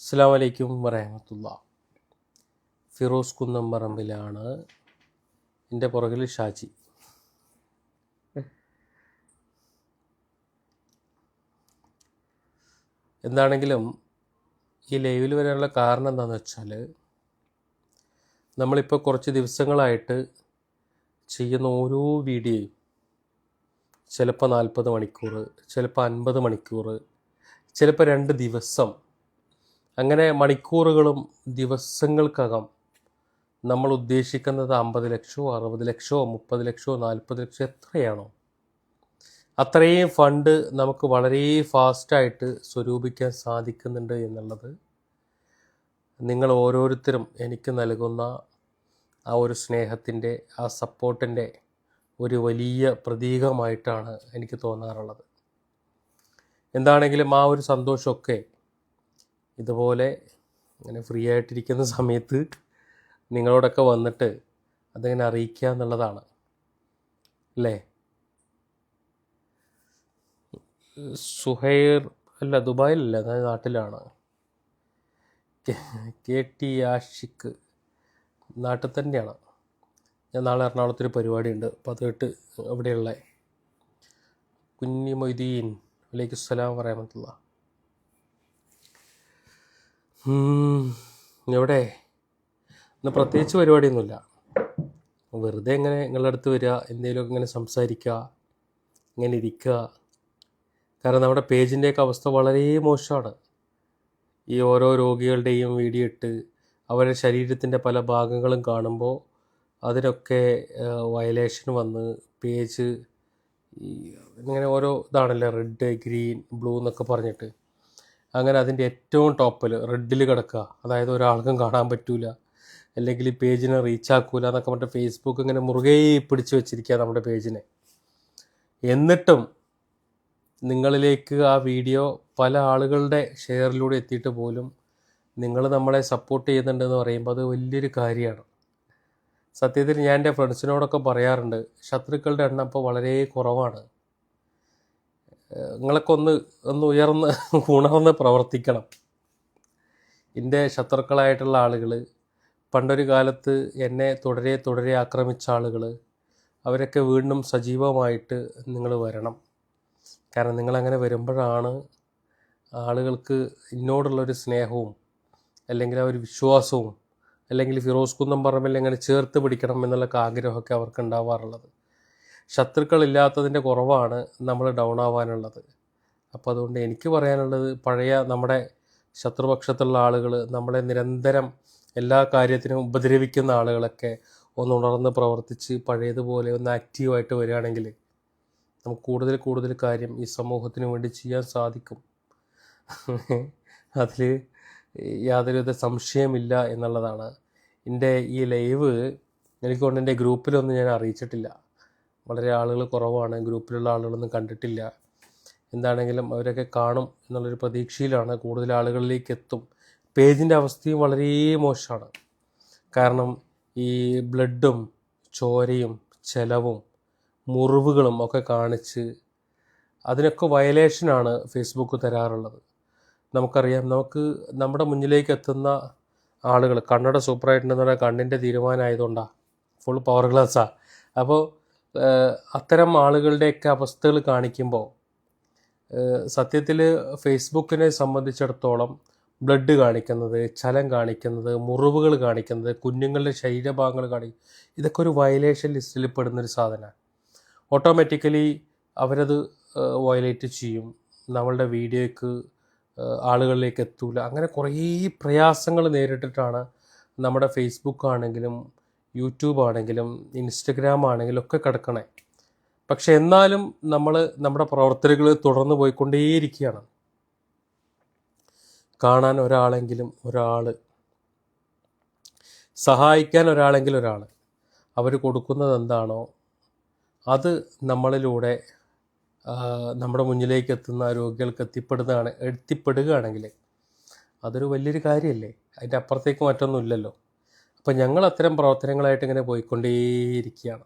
അസ്സലാമു അലൈക്കും വറഹ്മത്തുള്ളാഹി. ഫിറോസ് കുന്നംപറമ്പിലാണ്. എൻ്റെ പുറകിൽ ഷാജി. എന്താണെങ്കിലും ഈ ലൈവിൽ വരാനുള്ള കാരണം എന്താണെന്ന് വെച്ചാൽ, നമ്മളിപ്പോൾ കുറച്ച് ദിവസങ്ങളായിട്ട് ചെയ്യുന്ന ഓരോ വീഡിയോയും ചിലപ്പോൾ 40 മണിക്കൂർ, ചിലപ്പോൾ 50 മണിക്കൂർ, ചിലപ്പോൾ 2 ദിവസം, അങ്ങനെ മണിക്കൂറുകളും ദിവസങ്ങൾക്കകം നമ്മൾ ഉദ്ദേശിക്കുന്നത് 50 ലക്ഷമോ 60 ലക്ഷമോ 30 ലക്ഷമോ 40 ലക്ഷമോ എത്രയാണോ അത്രയും ഫണ്ട് നമുക്ക് വളരെ ഫാസ്റ്റായിട്ട് സ്വരൂപിക്കാൻ സാധിക്കുന്നുണ്ട് എന്നുള്ളത് നിങ്ങൾ ഓരോരുത്തരും എനിക്ക് നൽകുന്ന ആ ഒരു സ്നേഹത്തിൻ്റെ, ആ സപ്പോർട്ടിൻ്റെ ഒരു വലിയ പ്രതീകമായിട്ടാണ് എനിക്ക് തോന്നാറുള്ളത്. എന്താണെങ്കിലും ആ ഒരു സന്തോഷമൊക്കെ ഇതുപോലെ ഇങ്ങനെ ഫ്രീ ആയിട്ടിരിക്കുന്ന സമയത്ത് നിങ്ങളോടൊക്കെ വന്നിട്ട് അതിങ്ങനെ അറിയിക്കുക എന്നുള്ളതാണ് അല്ലേ. സുഹൈർ അല്ല, ദുബായിലല്ല, ഞാൻ നാട്ടിലാണ്. കെ ടി ആഷിഖ് നാട്ടിൽ തന്നെയാണ്. ഞാൻ നാളെ എറണാകുളത്തൊരു പരിപാടിയുണ്ട്, അപ്പോൾ അതിട്ട് അവിടെയുള്ള കുഞ്ഞി മൊയ്തീൻ വലൈക്കും സ്സലാം വറഹ്മത്തുള്ളാഹി. എവിടെ ഇന്ന് പ്രത്യേകിച്ച് പരിപാടിയൊന്നുമില്ല, വെറുതെ ഇങ്ങനെ നിങ്ങളുടെ അടുത്ത് വരിക, എന്തെങ്കിലുമൊക്കെ ഇങ്ങനെ സംസാരിക്കുക, ഇങ്ങനെ ഇരിക്കുക. കാരണം നമ്മുടെ പേജിൻ്റെയൊക്കെ അവസ്ഥ വളരെ മോശമാണ്. ഈ ഓരോ രോഗികളുടെയും വീഡിയോ ഇട്ട് അവരുടെ ശരീരത്തിൻ്റെ പല ഭാഗങ്ങളും കാണുമ്പോൾ അതിനൊക്കെ വയലേഷൻ വന്ന് പേജ് ഇങ്ങനെ ഓരോ ഇതാണല്ലോ, റെഡ് ഗ്രീൻ ബ്ലൂ എന്നൊക്കെ പറഞ്ഞിട്ട്, അങ്ങനെ അതിൻ്റെ ഏറ്റവും ടോപ്പിൽ റെഡിൽ കിടക്കുക. അതായത് ഒരാൾക്കും കാണാൻ പറ്റൂല, അല്ലെങ്കിൽ ഈ പേജിനെ റീച്ച് ആക്കൂല എന്നൊക്കെ പറഞ്ഞിട്ട് ഫേസ്ബുക്ക് ഇങ്ങനെ മുറുകെ പിടിച്ചു വെച്ചിരിക്കുക നമ്മുടെ പേജിനെ. എന്നിട്ടും നിങ്ങളിലേക്ക് ആ വീഡിയോ പല ആളുകളുടെ ഷെയറിലൂടെ എത്തിയിട്ട് പോലും നിങ്ങൾ നമ്മളെ സപ്പോർട്ട് ചെയ്യുന്നുണ്ടെന്ന് പറയുമ്പോൾ അത് വലിയൊരു കാര്യമാണ്. സത്യത്തിൽ ഞാൻ എൻ്റെ ഫ്രണ്ട്സിനോടൊക്കെ പറയാറുണ്ട്, ശത്രുക്കളുടെ എണ്ണം ഇപ്പോൾ വളരെ കുറവാണ്. നിങ്ങളൊക്കെ ഒന്ന് ഉണർന്ന് പ്രവർത്തിക്കണം. എൻ്റെ ശത്രുക്കളായിട്ടുള്ള ആളുകൾ, പണ്ടൊരു കാലത്ത് എന്നെ തുടരെ ആക്രമിച്ച ആളുകൾ, അവരൊക്കെ വീണ്ടും സജീവമായിട്ട് നിങ്ങൾ വരണം. കാരണം നിങ്ങളങ്ങനെ വരുമ്പോഴാണ് ആളുകൾക്ക് എന്നോടുള്ളൊരു സ്നേഹവും, അല്ലെങ്കിൽ ആ ഒരു വിശ്വാസവും, അല്ലെങ്കിൽ ഫിറോസ് കുന്നംപറമ്പിൽ എങ്ങനെ ചേർത്ത് പിടിക്കണം എന്നുള്ള ആഗ്രഹമൊക്കെ അവർക്ക് ഉണ്ടാവാറുള്ളത്. ശത്രുക്കളില്ലാത്തതിൻ്റെ കുറവാണ് നമ്മൾ ഡൗൺ ആവാനുള്ളത്. അപ്പോൾ അതുകൊണ്ട് എനിക്ക് പറയാനുള്ളത്, പഴയ നമ്മുടെ ശത്രുപക്ഷത്തുള്ള ആളുകൾ, നമ്മളെ നിരന്തരം എല്ലാ കാര്യത്തിനും ഉപദ്രവിക്കുന്ന ആളുകളൊക്കെ ഒന്ന് ഉണർന്ന് പ്രവർത്തിച്ച് പഴയതുപോലെ ഒന്ന് ആക്റ്റീവായിട്ട് വരികയാണെങ്കിൽ നമുക്ക് കൂടുതൽ കാര്യം ഈ സമൂഹത്തിന് വേണ്ടി ചെയ്യാൻ സാധിക്കും. അതിൽ യാതൊരുവിധ സംശയമില്ല എന്നുള്ളതാണ്. എൻ്റെ ഈ ലൈവ് എനിക്കൊണ്ട് എൻ്റെ ഗ്രൂപ്പിലൊന്നും ഞാൻ അറിയിച്ചിട്ടില്ല. വളരെ ആളുകൾ കുറവാണ്, ഗ്രൂപ്പിലുള്ള ആളുകളൊന്നും കണ്ടിട്ടില്ല. എന്താണെങ്കിലും അവരൊക്കെ കാണും എന്നുള്ളൊരു പ്രതീക്ഷയിലാണ്. കൂടുതൽ ആളുകളിലേക്ക് എത്തും. പേജിൻ്റെ അവസ്ഥയും വളരെ മോശമാണ്. കാരണം ഈ ബ്ലഡും ചോരയും ചെലവും മുറിവുകളും ഒക്കെ കാണിച്ച് അതിനൊക്കെ വയലേഷനാണ് ഫേസ്ബുക്ക് തരാറുള്ളത്. നമുക്കറിയാം, നമ്മുടെ മുന്നിലേക്ക് എത്തുന്ന ആളുകൾ കണ്ണട സൂപ്പറായിട്ടുണ്ടെന്ന് പറഞ്ഞാൽ കണ്ണിൻ്റെ തീരുമാനമായതുകൊണ്ടാണ്, ഫുൾ പവർ ഗ്ലാസ്സാണ്. അപ്പോൾ അത്തരം ആളുകളുടെയൊക്കെ അവസ്ഥകൾ കാണിക്കുമ്പോൾ സത്യത്തിൽ ഫേസ്ബുക്കിനെ സംബന്ധിച്ചിടത്തോളം ബ്ലഡ് കാണിക്കുന്നത്, ചലം കാണിക്കുന്നത്, മുറിവുകൾ കാണിക്കുന്നത്, കുഞ്ഞുങ്ങളുടെ ശരീരഭാഗങ്ങൾ കാണിക്കുന്നത്, ഇതൊക്കെ ഒരു വയലേഷൻ ലിസ്റ്റിൽ പെടുന്നൊരു സാധനമാണ്. ഓട്ടോമാറ്റിക്കലി അവരത് വയലേറ്റ് ചെയ്യും. നമ്മളുടെ വീഡിയോയ്ക്ക് ആളുകളിലേക്ക് എത്തൂല. അങ്ങനെ കുറേ പ്രയാസങ്ങൾ നേരിട്ടിട്ടാണ് നമ്മുടെ ഫേസ്ബുക്ക് ആണെങ്കിലും യൂട്യൂബ് ആണെങ്കിലും ഇൻസ്റ്റഗ്രാം ആണെങ്കിലും ഒക്കെ കിടക്കണേ. പക്ഷെ എന്നാലും നമ്മുടെ പ്രവർത്തനങ്ങൾ തുടർന്ന് പോയിക്കൊണ്ടേയിരിക്കുകയാണ്. കാണാൻ ഒരാളെങ്കിലും ഒരാൾ, സഹായിക്കാൻ ഒരാളെങ്കിലും ഒരാൾ, അവർ കൊടുക്കുന്നത് എന്താണോ അത് നമ്മളിലൂടെ നമ്മുടെ മുന്നിലേക്ക് എത്തുന്ന രോഗികൾക്ക് എത്തിപ്പെടുകയാണെങ്കിൽ അതൊരു വലിയൊരു കാര്യമല്ലേ. അതിൻ്റെ അപ്പുറത്തേക്ക് മറ്റൊന്നുമില്ലല്ലോ. അപ്പോൾ ഞങ്ങൾ അത്തരം പ്രവർത്തനങ്ങളായിട്ട് ഇങ്ങനെ പോയിക്കൊണ്ടേയിരിക്കുകയാണ്.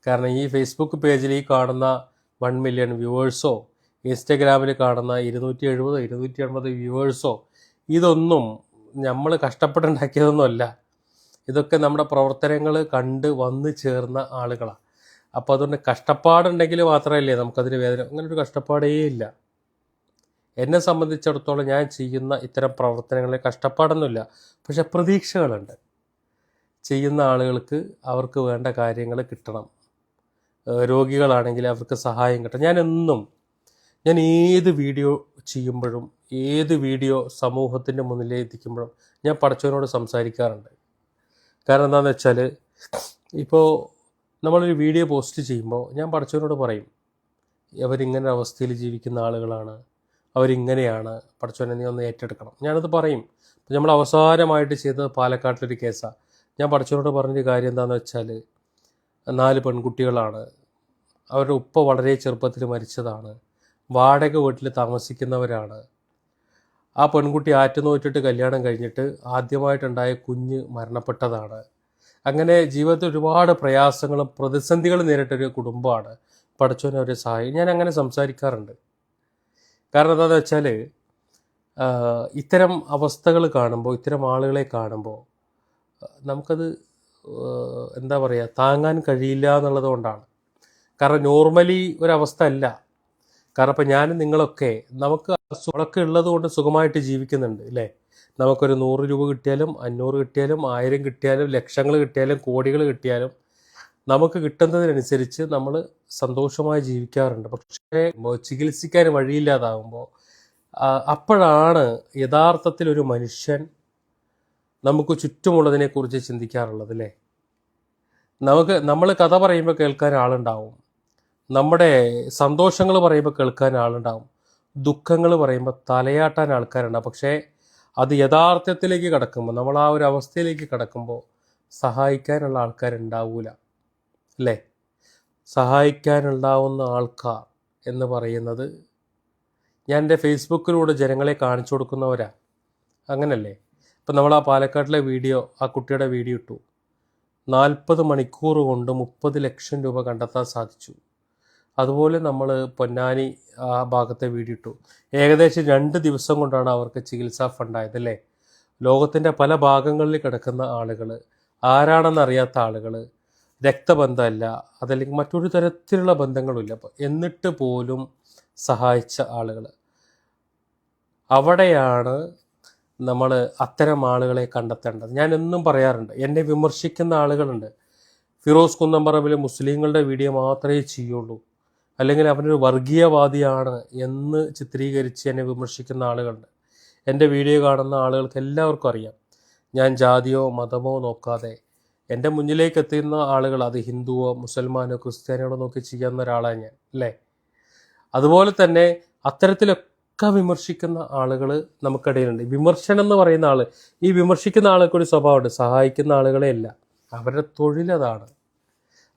കാരണം ഈ ഫേസ്ബുക്ക് പേജിൽ ഈ കാണുന്ന 1 മില്യൺ വ്യൂവേഴ്സോ, ഇൻസ്റ്റഗ്രാമിൽ കാണുന്ന 270-280 വ്യൂവേഴ്സോ, ഇതൊന്നും നമ്മൾ കഷ്ടപ്പെട്ടുണ്ടാക്കിയതൊന്നുമല്ല. ഇതൊക്കെ നമ്മുടെ പ്രവർത്തനങ്ങൾ കണ്ട് വന്നു ചേർന്ന ആളുകളാണ്. അപ്പോൾ അതുകൊണ്ട് കഷ്ടപ്പാടുണ്ടെങ്കിൽ മാത്രമല്ലേ നമുക്കതിന് വേദന. അങ്ങനെ ഒരു കഷ്ടപ്പാടേ ഇല്ല. എന്നെ സംബന്ധിച്ചിടത്തോളം ഞാൻ ചെയ്യുന്ന ഇത്തരം പ്രവർത്തനങ്ങളിൽ കഷ്ടപ്പാടൊന്നുമില്ല. പക്ഷെ പ്രതീക്ഷകളുണ്ട്. ചെയ്യുന്ന ആളുകൾക്ക് അവർക്ക് വേണ്ട കാര്യങ്ങൾ കിട്ടണം. രോഗികളാണെങ്കിൽ അവർക്ക് സഹായം കിട്ടണം. ഞാൻ ഏത് വീഡിയോ ചെയ്യുമ്പോഴും ഏത് വീഡിയോ സമൂഹത്തിൻ്റെ മുന്നിലേക്ക് എത്തിക്കുമ്പോഴും ഞാൻ പടച്ചവനോട് സംസാരിക്കാറുണ്ട്. കാരണം എന്താണെന്ന് വെച്ചാൽ, ഇപ്പോൾ നമ്മളൊരു വീഡിയോ പോസ്റ്റ് ചെയ്യുമ്പോൾ ഞാൻ പടച്ചവനോട് പറയും, അവരിങ്ങനെ അവസ്ഥയിൽ ജീവിക്കുന്ന ആളുകളാണ്, അവരിങ്ങനെയാണ്, പടച്ചവനെ നീ ഒന്ന് ഏറ്റെടുക്കണം. ഞാനത് പറയും. നമ്മൾ അവസാനമായിട്ട് ചെയ്തത് പാലക്കാട്ടിലൊരു കേസാണ്. ഞാൻ പടച്ചവനോട് പറഞ്ഞൊരു കാര്യം എന്താണെന്ന് വെച്ചാൽ, 4 പെൺകുട്ടികളാണ്, അവരുടെ ഉപ്പ വളരെ ചെറുപ്പത്തിൽ മരിച്ചതാണ്, വാടക വീട്ടിൽ താമസിക്കുന്നവരാണ്. ആ പെൺകുട്ടി ആറ്റുനോറ്റിട്ട് കല്യാണം കഴിഞ്ഞിട്ട് ആദ്യമായിട്ടുണ്ടായ കുഞ്ഞ് മരണപ്പെട്ടതാണ്. അങ്ങനെ ജീവിതത്തിൽ ഒരുപാട് പ്രയാസങ്ങളും പ്രതിസന്ധികളും നേരിട്ടൊരു കുടുംബമാണ്. പടച്ചോനെ അവരെ സഹായം. ഞാൻ അങ്ങനെ സംസാരിക്കാറുണ്ട്. കാരണം എന്താണെന്ന് വെച്ചാൽ, ഇത്തരം അവസ്ഥകൾ കാണുമ്പോൾ, ഇത്തരം ആളുകളെ കാണുമ്പോൾ നമുക്കത് എന്താ പറയുക, താങ്ങാൻ കഴിയില്ല എന്നുള്ളത് കൊണ്ടാണ്. കാരണം നോർമലി ഒരവസ്ഥ അല്ല. കാരണം ഇപ്പം ഞാനും നിങ്ങളൊക്കെ നമുക്ക് അസുഖങ്ങളൊക്കെ ഉള്ളത് കൊണ്ട് സുഖമായിട്ട് ജീവിക്കുന്നുണ്ട് അല്ലേ. നമുക്കൊരു 100 രൂപ കിട്ടിയാലും 500 കിട്ടിയാലും 1000 കിട്ടിയാലും ലക്ഷങ്ങൾ കിട്ടിയാലും കോടികൾ കിട്ടിയാലും നമുക്ക് കിട്ടുന്നതിനനുസരിച്ച് നമ്മൾ സന്തോഷമായി ജീവിക്കാറുണ്ട്. പക്ഷേ ചികിത്സിക്കാൻ വഴിയില്ലാതാകുമ്പോൾ അപ്പോഴാണ് യഥാർത്ഥത്തിൽ ഒരു മനുഷ്യൻ നമുക്ക് ചുറ്റുമുള്ളതിനെക്കുറിച്ച് ചിന്തിക്കാറുള്ളത് അല്ലേ. നമ്മൾ കഥ പറയുമ്പോൾ കേൾക്കാൻ ആളുണ്ടാവും, നമ്മുടെ സന്തോഷങ്ങൾ പറയുമ്പോൾ കേൾക്കാൻ ആളുണ്ടാവും, ദുഃഖങ്ങൾ പറയുമ്പോൾ തലയാട്ടാൻ ആൾക്കാരുണ്ടാവും. പക്ഷേ അത് യഥാർത്ഥത്തിലേക്ക് കടക്കുമ്പോൾ, നമ്മൾ ആ ഒരു അവസ്ഥയിലേക്ക് കടക്കുമ്പോൾ സഹായിക്കാനുള്ള ആൾക്കാരുണ്ടാവൂല അല്ലേ. സഹായിക്കാനുണ്ടാവുന്ന ആൾക്കാർ എന്ന് പറയുന്നത് ഞാൻ എൻ്റെ ഫേസ്ബുക്കിലൂടെ ജനങ്ങളെ കാണിച്ചു കൊടുക്കുന്നവരാ. അങ്ങനല്ലേ. ഇപ്പം നമ്മൾ ആ പാലക്കാട്ടിലെ വീഡിയോ, ആ കുട്ടിയുടെ വീഡിയോ ഇട്ടു. 40 മണിക്കൂർ കൊണ്ട് 30 ലക്ഷം രൂപ കണ്ടെത്താൻ സാധിച്ചു. അതുപോലെ നമ്മൾ പൊന്നാനി ആ ഭാഗത്തെ വീഡിയോ ഇട്ടു. ഏകദേശം 2 ദിവസം കൊണ്ടാണ് അവർക്ക് ചികിത്സാ ഫണ്ടായത് അല്ലേ. ലോകത്തിൻ്റെ പല ഭാഗങ്ങളിൽ കിടക്കുന്ന ആളുകൾ, ആരാണെന്നറിയാത്ത ആളുകൾ, രക്തബന്ധമല്ല, അതല്ലെങ്കിൽ മറ്റൊരു തരത്തിലുള്ള ബന്ധങ്ങളുമില്ല, എന്നിട്ട് പോലും സഹായിച്ച ആളുകൾ. അവിടെയാണ് നമ്മൾ അത്തരം ആളുകളെ കണ്ടെത്തേണ്ടത്. ഞാൻ എന്നും പറയാറുണ്ട്, എന്നെ വിമർശിക്കുന്ന ആളുകളുണ്ട്. ഫിറോസ് കുന്നംപറമ്പിൽ മുസ്ലിങ്ങളുടെ വീഡിയോ മാത്രമേ ചെയ്യുള്ളൂ, അല്ലെങ്കിൽ അവനൊരു വർഗീയവാദിയാണ് എന്ന് ചിത്രീകരിച്ച് എന്നെ വിമർശിക്കുന്ന ആളുകളുണ്ട്. എൻ്റെ വീഡിയോ കാണുന്ന ആളുകൾക്ക് എല്ലാവർക്കും അറിയാം, ഞാൻ ജാതിയോ മതമോ നോക്കാതെ എൻ്റെ മുന്നിലേക്ക് എത്തുന്ന ആളുകൾ അത് ഹിന്ദുവോ മുസൽമാനോ ക്രിസ്ത്യാനിയോ നോക്കി ചെയ്യുന്ന ഒരാളാണ് ഞാൻ അല്ലേ. അതുപോലെ തന്നെ അത്തരത്തിലൊക്കെ വിമർശിക്കുന്ന ആളുകൾ നമുക്കിടയിലുണ്ട്. വിമർശനം എന്ന് പറയുന്ന ആൾ, ഈ വിമർശിക്കുന്ന ആൾക്ക് ഒരു സ്വഭാവമുണ്ട്, സഹായിക്കുന്ന ആളുകളെ അല്ല. അവരുടെ തൊഴിലതാണ്.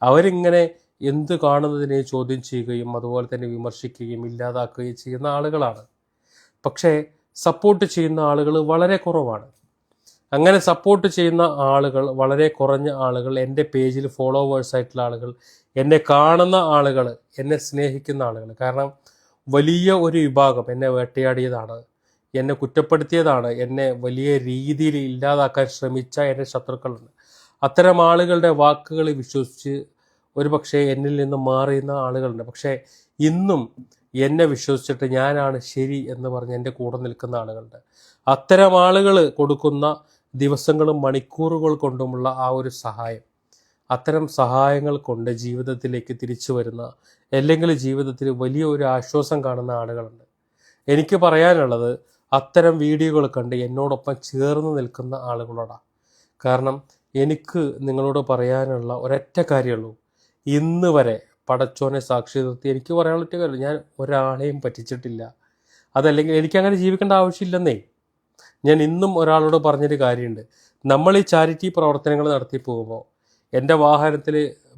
അവരിങ്ങനെ എന്ത് കാണുന്നതിനെ ചോദ്യം ചെയ്യുകയും അതുപോലെ തന്നെ വിമർശിക്കുകയും ഇല്ലാതാക്കുകയും ചെയ്യുന്ന ആളുകളാണ്. പക്ഷേ സപ്പോർട്ട് ചെയ്യുന്ന ആളുകൾ വളരെ കുറവാണ്. അങ്ങനെ സപ്പോർട്ട് ചെയ്യുന്ന ആളുകൾ വളരെ കുറഞ്ഞ ആളുകൾ, എൻ്റെ പേജിൽ ഫോളോവേഴ്സായിട്ടുള്ള ആളുകൾ, എന്നെ കാണുന്ന ആളുകൾ, എന്നെ സ്നേഹിക്കുന്ന ആളുകൾ. കാരണം വലിയ ഒരു വിഭാഗം എന്നെ വേട്ടയാടിയതാണ്, എന്നെ കുറ്റപ്പെടുത്തിയതാണ്, എന്നെ വലിയ രീതിയിൽ ഇല്ലാതാക്കാൻ ശ്രമിച്ച എൻ്റെ ശത്രുക്കളുണ്ട്. അത്തരം ആളുകളുടെ വാക്കുകൾ വിശ്വസിച്ച് ഒരു പക്ഷേ എന്നിൽ നിന്ന് മാറിയുന്ന ആളുകളുണ്ട്. പക്ഷേ ഇന്നും എന്നെ വിശ്വസിച്ചിട്ട് ഞാനാണ് ശരി എന്ന് പറഞ്ഞ് എൻ്റെ കൂടെ നിൽക്കുന്ന ആളുകളുണ്ട്. അത്തരം ആളുകൾ കൊടുക്കുന്ന ദിവസങ്ങളും മണിക്കൂറുകൾ കൊണ്ടുമുള്ള ആ ഒരു സഹായം, അത്തരം സഹായങ്ങൾ കൊണ്ട് ജീവിതത്തിലേക്ക് തിരിച്ചു വരുന്ന, അല്ലെങ്കിൽ ജീവിതത്തിൽ വലിയ ഒരു ആശ്വാസം കാണുന്ന ആളുകളുണ്ട്. എനിക്ക് പറയാനുള്ളത് അത്തരം വീഡിയോകൾ കണ്ട് എന്നോടൊപ്പം ചേർന്ന് നിൽക്കുന്ന ആളുകളോടാണ്. കാരണം എനിക്ക് നിങ്ങളോട് പറയാനുള്ള ഒരൊറ്റ കാര്യമുള്ളൂ, ഇന്ന് വരെ പടച്ചോനെ സാക്ഷി നിർത്തി എനിക്ക് പറയാനുള്ള ഒറ്റ കാര്യം, ഞാൻ ഒരാളെയും പറ്റിച്ചിട്ടില്ല. അതല്ലെങ്കിൽ എനിക്കങ്ങനെ ജീവിക്കേണ്ട ആവശ്യമില്ലെന്നേ. ഞാൻ ഇന്നും ഒരാളോട് പറഞ്ഞൊരു കാര്യമുണ്ട്, നമ്മൾ ഈ ചാരിറ്റി പ്രവർത്തനങ്ങൾ നടത്തി പോകുമ്പോൾ എൻ്റെ വാഹനത്തിൽ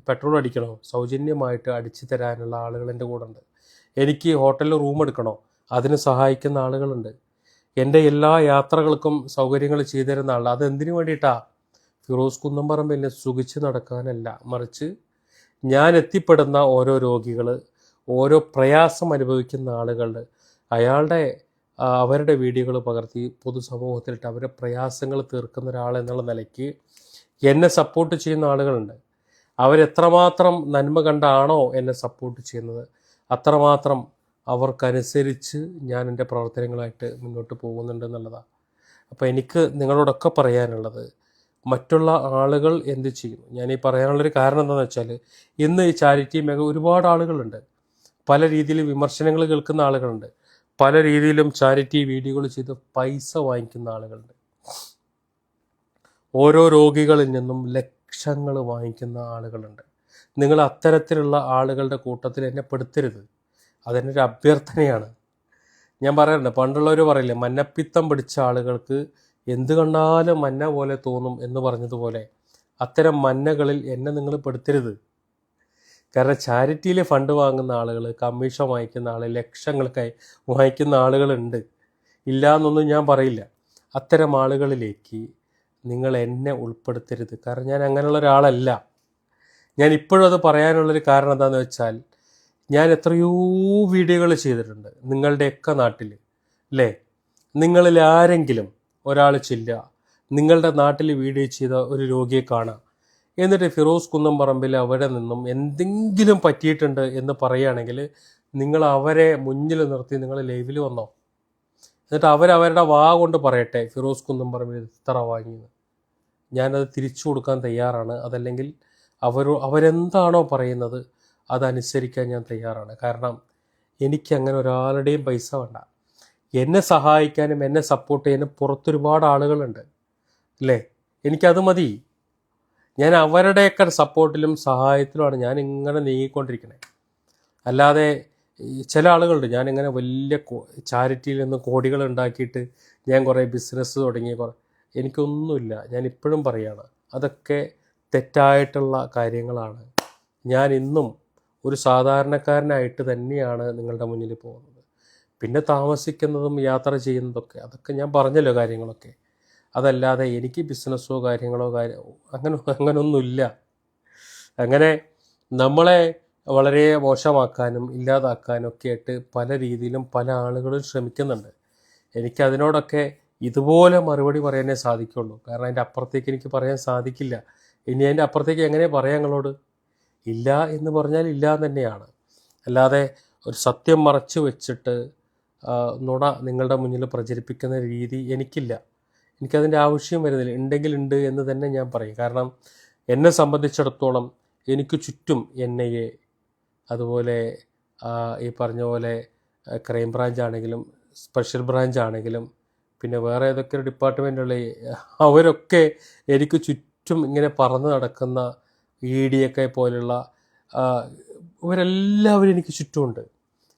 പെട്രോൾ അടിക്കണോ, സൗജന്യമായിട്ട് അടിച്ചു തരാനുള്ള ആളുകൾ എൻ്റെ കൂടെ ഉണ്ട്. എനിക്ക് ഹോട്ടലിൽ റൂം എടുക്കണോ, അതിന് സഹായിക്കുന്ന ആളുകളുണ്ട്. എൻ്റെ എല്ലാ യാത്രകൾക്കും സൗകര്യങ്ങൾ ചെയ്തു തരുന്ന ആൾ. അതെന്തിനു വേണ്ടിയിട്ടാണ്? ഫിറോസ് കുന്നംപറമ്പിൽ സുഖിച്ച് നടക്കാനല്ല, മറിച്ച് ഞാൻ എത്തിപ്പെടുന്ന ഓരോ രോഗികൾ, ഓരോ പ്രയാസം അനുഭവിക്കുന്ന ആളുകളുടെ, അയാളുടെ അവരുടെ വീഡിയോകൾ പകർത്തി പൊതുസമൂഹത്തിലിട്ട് അവരുടെ പ്രയാസങ്ങൾ തീർക്കുന്ന ഒരാളെന്നുള്ള നിലയ്ക്ക് എന്നെ സപ്പോർട്ട് ചെയ്യുന്ന ആളുകളുണ്ട്. അവരെത്രമാത്രം നന്മ കണ്ടാണോ എന്നെ സപ്പോർട്ട് ചെയ്യുന്നത്, അത്രമാത്രം അവർക്കനുസരിച്ച് ഞാൻ എൻ്റെ പ്രവർത്തനങ്ങളായിട്ട് മുന്നോട്ട് പോകുന്നുണ്ട് എന്നുള്ളതാണ്. അപ്പോൾ എനിക്ക് നിങ്ങളോടൊക്കെ പറയാനുള്ളത്, മറ്റുള്ള ആളുകൾ എന്ത് ചെയ്യുന്നു, ഞാനീ പറയാനുള്ളൊരു കാരണം എന്താണെന്ന് വെച്ചാൽ, ഇന്ന് ഈ ചാരിറ്റി ഒരുപാട് ആളുകളുണ്ട്, പല രീതിയിൽ വിമർശനങ്ങൾ കേൾക്കുന്ന ആളുകളുണ്ട്, പല രീതിയിലും ചാരിറ്റി വീഡിയോകൾ ചെയ്ത് പൈസ വാങ്ങിക്കുന്ന ആളുകളുണ്ട്. ഓരോ രോഗികളിൽ നിന്നും ലക്ഷങ്ങൾ വാങ്ങിക്കുന്ന ആളുകളുണ്ട്. നിങ്ങൾ അത്തരത്തിലുള്ള ആളുകളുടെ കൂട്ടത്തിൽ എന്നെ പെടുത്തരുത്. അതെൻ്റെ ഒരു അഭ്യർത്ഥനയാണ്. ഞാൻ പറയാറുണ്ട്, പണ്ടുള്ളവർ പറയില്ലേ, മന്നപ്പിത്തം പിടിച്ച ആളുകൾക്ക് എന്ത് കണ്ടാലും മന്ന പോലെ തോന്നും എന്ന് പറഞ്ഞതുപോലെ, അത്തരം മന്നകളിൽ എന്നെ നിങ്ങൾ പെടുത്തരുത്. കാരണം ചാരിറ്റിയിൽ ഫണ്ട് വാങ്ങുന്ന ആളുകൾ, കമ്മീഷൻ വാങ്ങിക്കുന്ന ആൾ, ലക്ഷങ്ങൾക്കായി വാങ്ങിക്കുന്ന ആളുകളുണ്ട്, ഇല്ല എന്നൊന്നും ഞാൻ പറയില്ല. അത്തരം ആളുകളിലേക്ക് നിങ്ങൾ എന്നെ ഉൾപ്പെടുത്തരുത്. കാരണം ഞാൻ അങ്ങനെയുള്ള ഒരാളല്ല. ഞാൻ ഇപ്പോഴും അത് പറയാനുള്ളൊരു കാരണം എന്താണെന്ന് വെച്ചാൽ, ഞാൻ എത്രയോ വീഡിയോകൾ ചെയ്തിട്ടുണ്ട് നിങ്ങളുടെയൊക്കെ നാട്ടിൽ, അല്ലേ? നിങ്ങളിൽ ആരെങ്കിലും ഒരാൾ ചെല്ലുക, നിങ്ങളുടെ നാട്ടിൽ വീഡിയോ ചെയ്ത ഒരു രോഗിയെ കാണാം, എന്നിട്ട് ഫിറോസ് കുന്നംപറമ്പിൽ അവിടെ നിന്നും എന്തെങ്കിലും പറ്റിയിട്ടുണ്ട് എന്ന് പറയുകയാണെങ്കിൽ, നിങ്ങൾ അവരെ മുന്നിൽ നിർത്തി നിങ്ങൾ ലൈവിൽ വന്നോ, എന്നിട്ട് അവരവരുടെ വാ കൊണ്ട് പറയട്ടെ ഫിറോസ് കുന്നംപറമ്പിൽ ഇത്ര വാങ്ങിയെന്ന്. ഞാനത് തിരിച്ചു കൊടുക്കാൻ തയ്യാറാണ്. അതല്ലെങ്കിൽ അവരെന്താണോ പറയുന്നത് അതനുസരിക്കാൻ ഞാൻ തയ്യാറാണ്. കാരണം എനിക്ക് അങ്ങനെ ഒരാളുടെയും പൈസ വേണ്ട. എന്നെ സഹായിക്കാനും എന്നെ സപ്പോർട്ട് ചെയ്യാനും പുറത്തൊരുപാട് ആളുകളുണ്ട്, അല്ലേ? എനിക്കത് മതി. ഞാൻ അവരുടെയൊക്കെ സപ്പോർട്ടിലും സഹായത്തിലുമാണ് ഞാൻ ഇങ്ങനെ നീങ്ങിക്കൊണ്ടിരിക്കണേ. അല്ലാതെ ചില ആളുകളുണ്ട്, ഞാനിങ്ങനെ വലിയ ചാരിറ്റിയിൽ നിന്ന് കോടികൾ ഉണ്ടാക്കിയിട്ട് ഞാൻ കുറേ ബിസിനസ് തുടങ്ങി, എനിക്കൊന്നുമില്ല. ഞാൻ ഇപ്പോഴും പറയുകയാണ്, അതൊക്കെ തെറ്റായിട്ടുള്ള കാര്യങ്ങളാണ്. ഞാൻ ഇന്നും ഒരു സാധാരണക്കാരനായിട്ട് തന്നെയാണ് നിങ്ങളുടെ മുന്നിൽ പോകുന്നത്. പിന്നെ താമസിക്കുന്നതും യാത്ര ചെയ്യുന്നതൊക്കെ അതൊക്കെ ഞാൻ പറഞ്ഞല്ലോ കാര്യങ്ങളൊക്കെ. അതല്ലാതെ എനിക്ക് ബിസിനസ്സോ കാര്യങ്ങളോ അങ്ങനൊന്നുമില്ല. അങ്ങനെ നമ്മളെ വളരെ മോശമാക്കാനും ഇല്ലാതാക്കാനും ഒക്കെ ആയിട്ട് പല രീതിയിലും പല ആളുകളും ശ്രമിക്കുന്നുണ്ട്. എനിക്കതിനോടൊക്കെ ഇതുപോലെ മറുപടി പറയാനേ സാധിക്കുള്ളൂ. കാരണം അതിൻ്റെ അപ്പുറത്തേക്ക് എനിക്ക് പറയാൻ സാധിക്കില്ല. ഇനി അതിൻ്റെ അപ്പുറത്തേക്ക് എങ്ങനെ പറയാം നിങ്ങളോട്? ഇല്ല എന്ന് പറഞ്ഞാൽ ഇല്ല തന്നെയാണ്. അല്ലാതെ ഒരു സത്യം മറച്ചു വെച്ചിട്ട് നുണ നിങ്ങളുടെ മുന്നിൽ പ്രചരിപ്പിക്കുന്ന രീതി എനിക്കില്ല. എനിക്കതിൻ്റെ ആവശ്യം വരുന്നില്ല. ഉണ്ടെങ്കിൽ ഉണ്ട് എന്ന് തന്നെ ഞാൻ പറയും. കാരണം എന്നെ സംബന്ധിച്ചിടത്തോളം എനിക്ക് ചുറ്റും NIA, അതുപോലെ ഈ പറഞ്ഞ പോലെ ക്രൈം ബ്രാഞ്ച് ആണെങ്കിലും സ്പെഷ്യൽ ബ്രാഞ്ച് ആണെങ്കിലും പിന്നെ വേറെ ഏതൊക്കെ ഡിപ്പാർട്ട്മെൻറ്റുള്ള അവരൊക്കെ എനിക്ക് ചുറ്റും ഇങ്ങനെ പറന്ന് നടക്കുന്ന ED പോലുള്ള ഇവരെല്ലാവരും എനിക്ക് ചുറ്റുമുണ്ട്.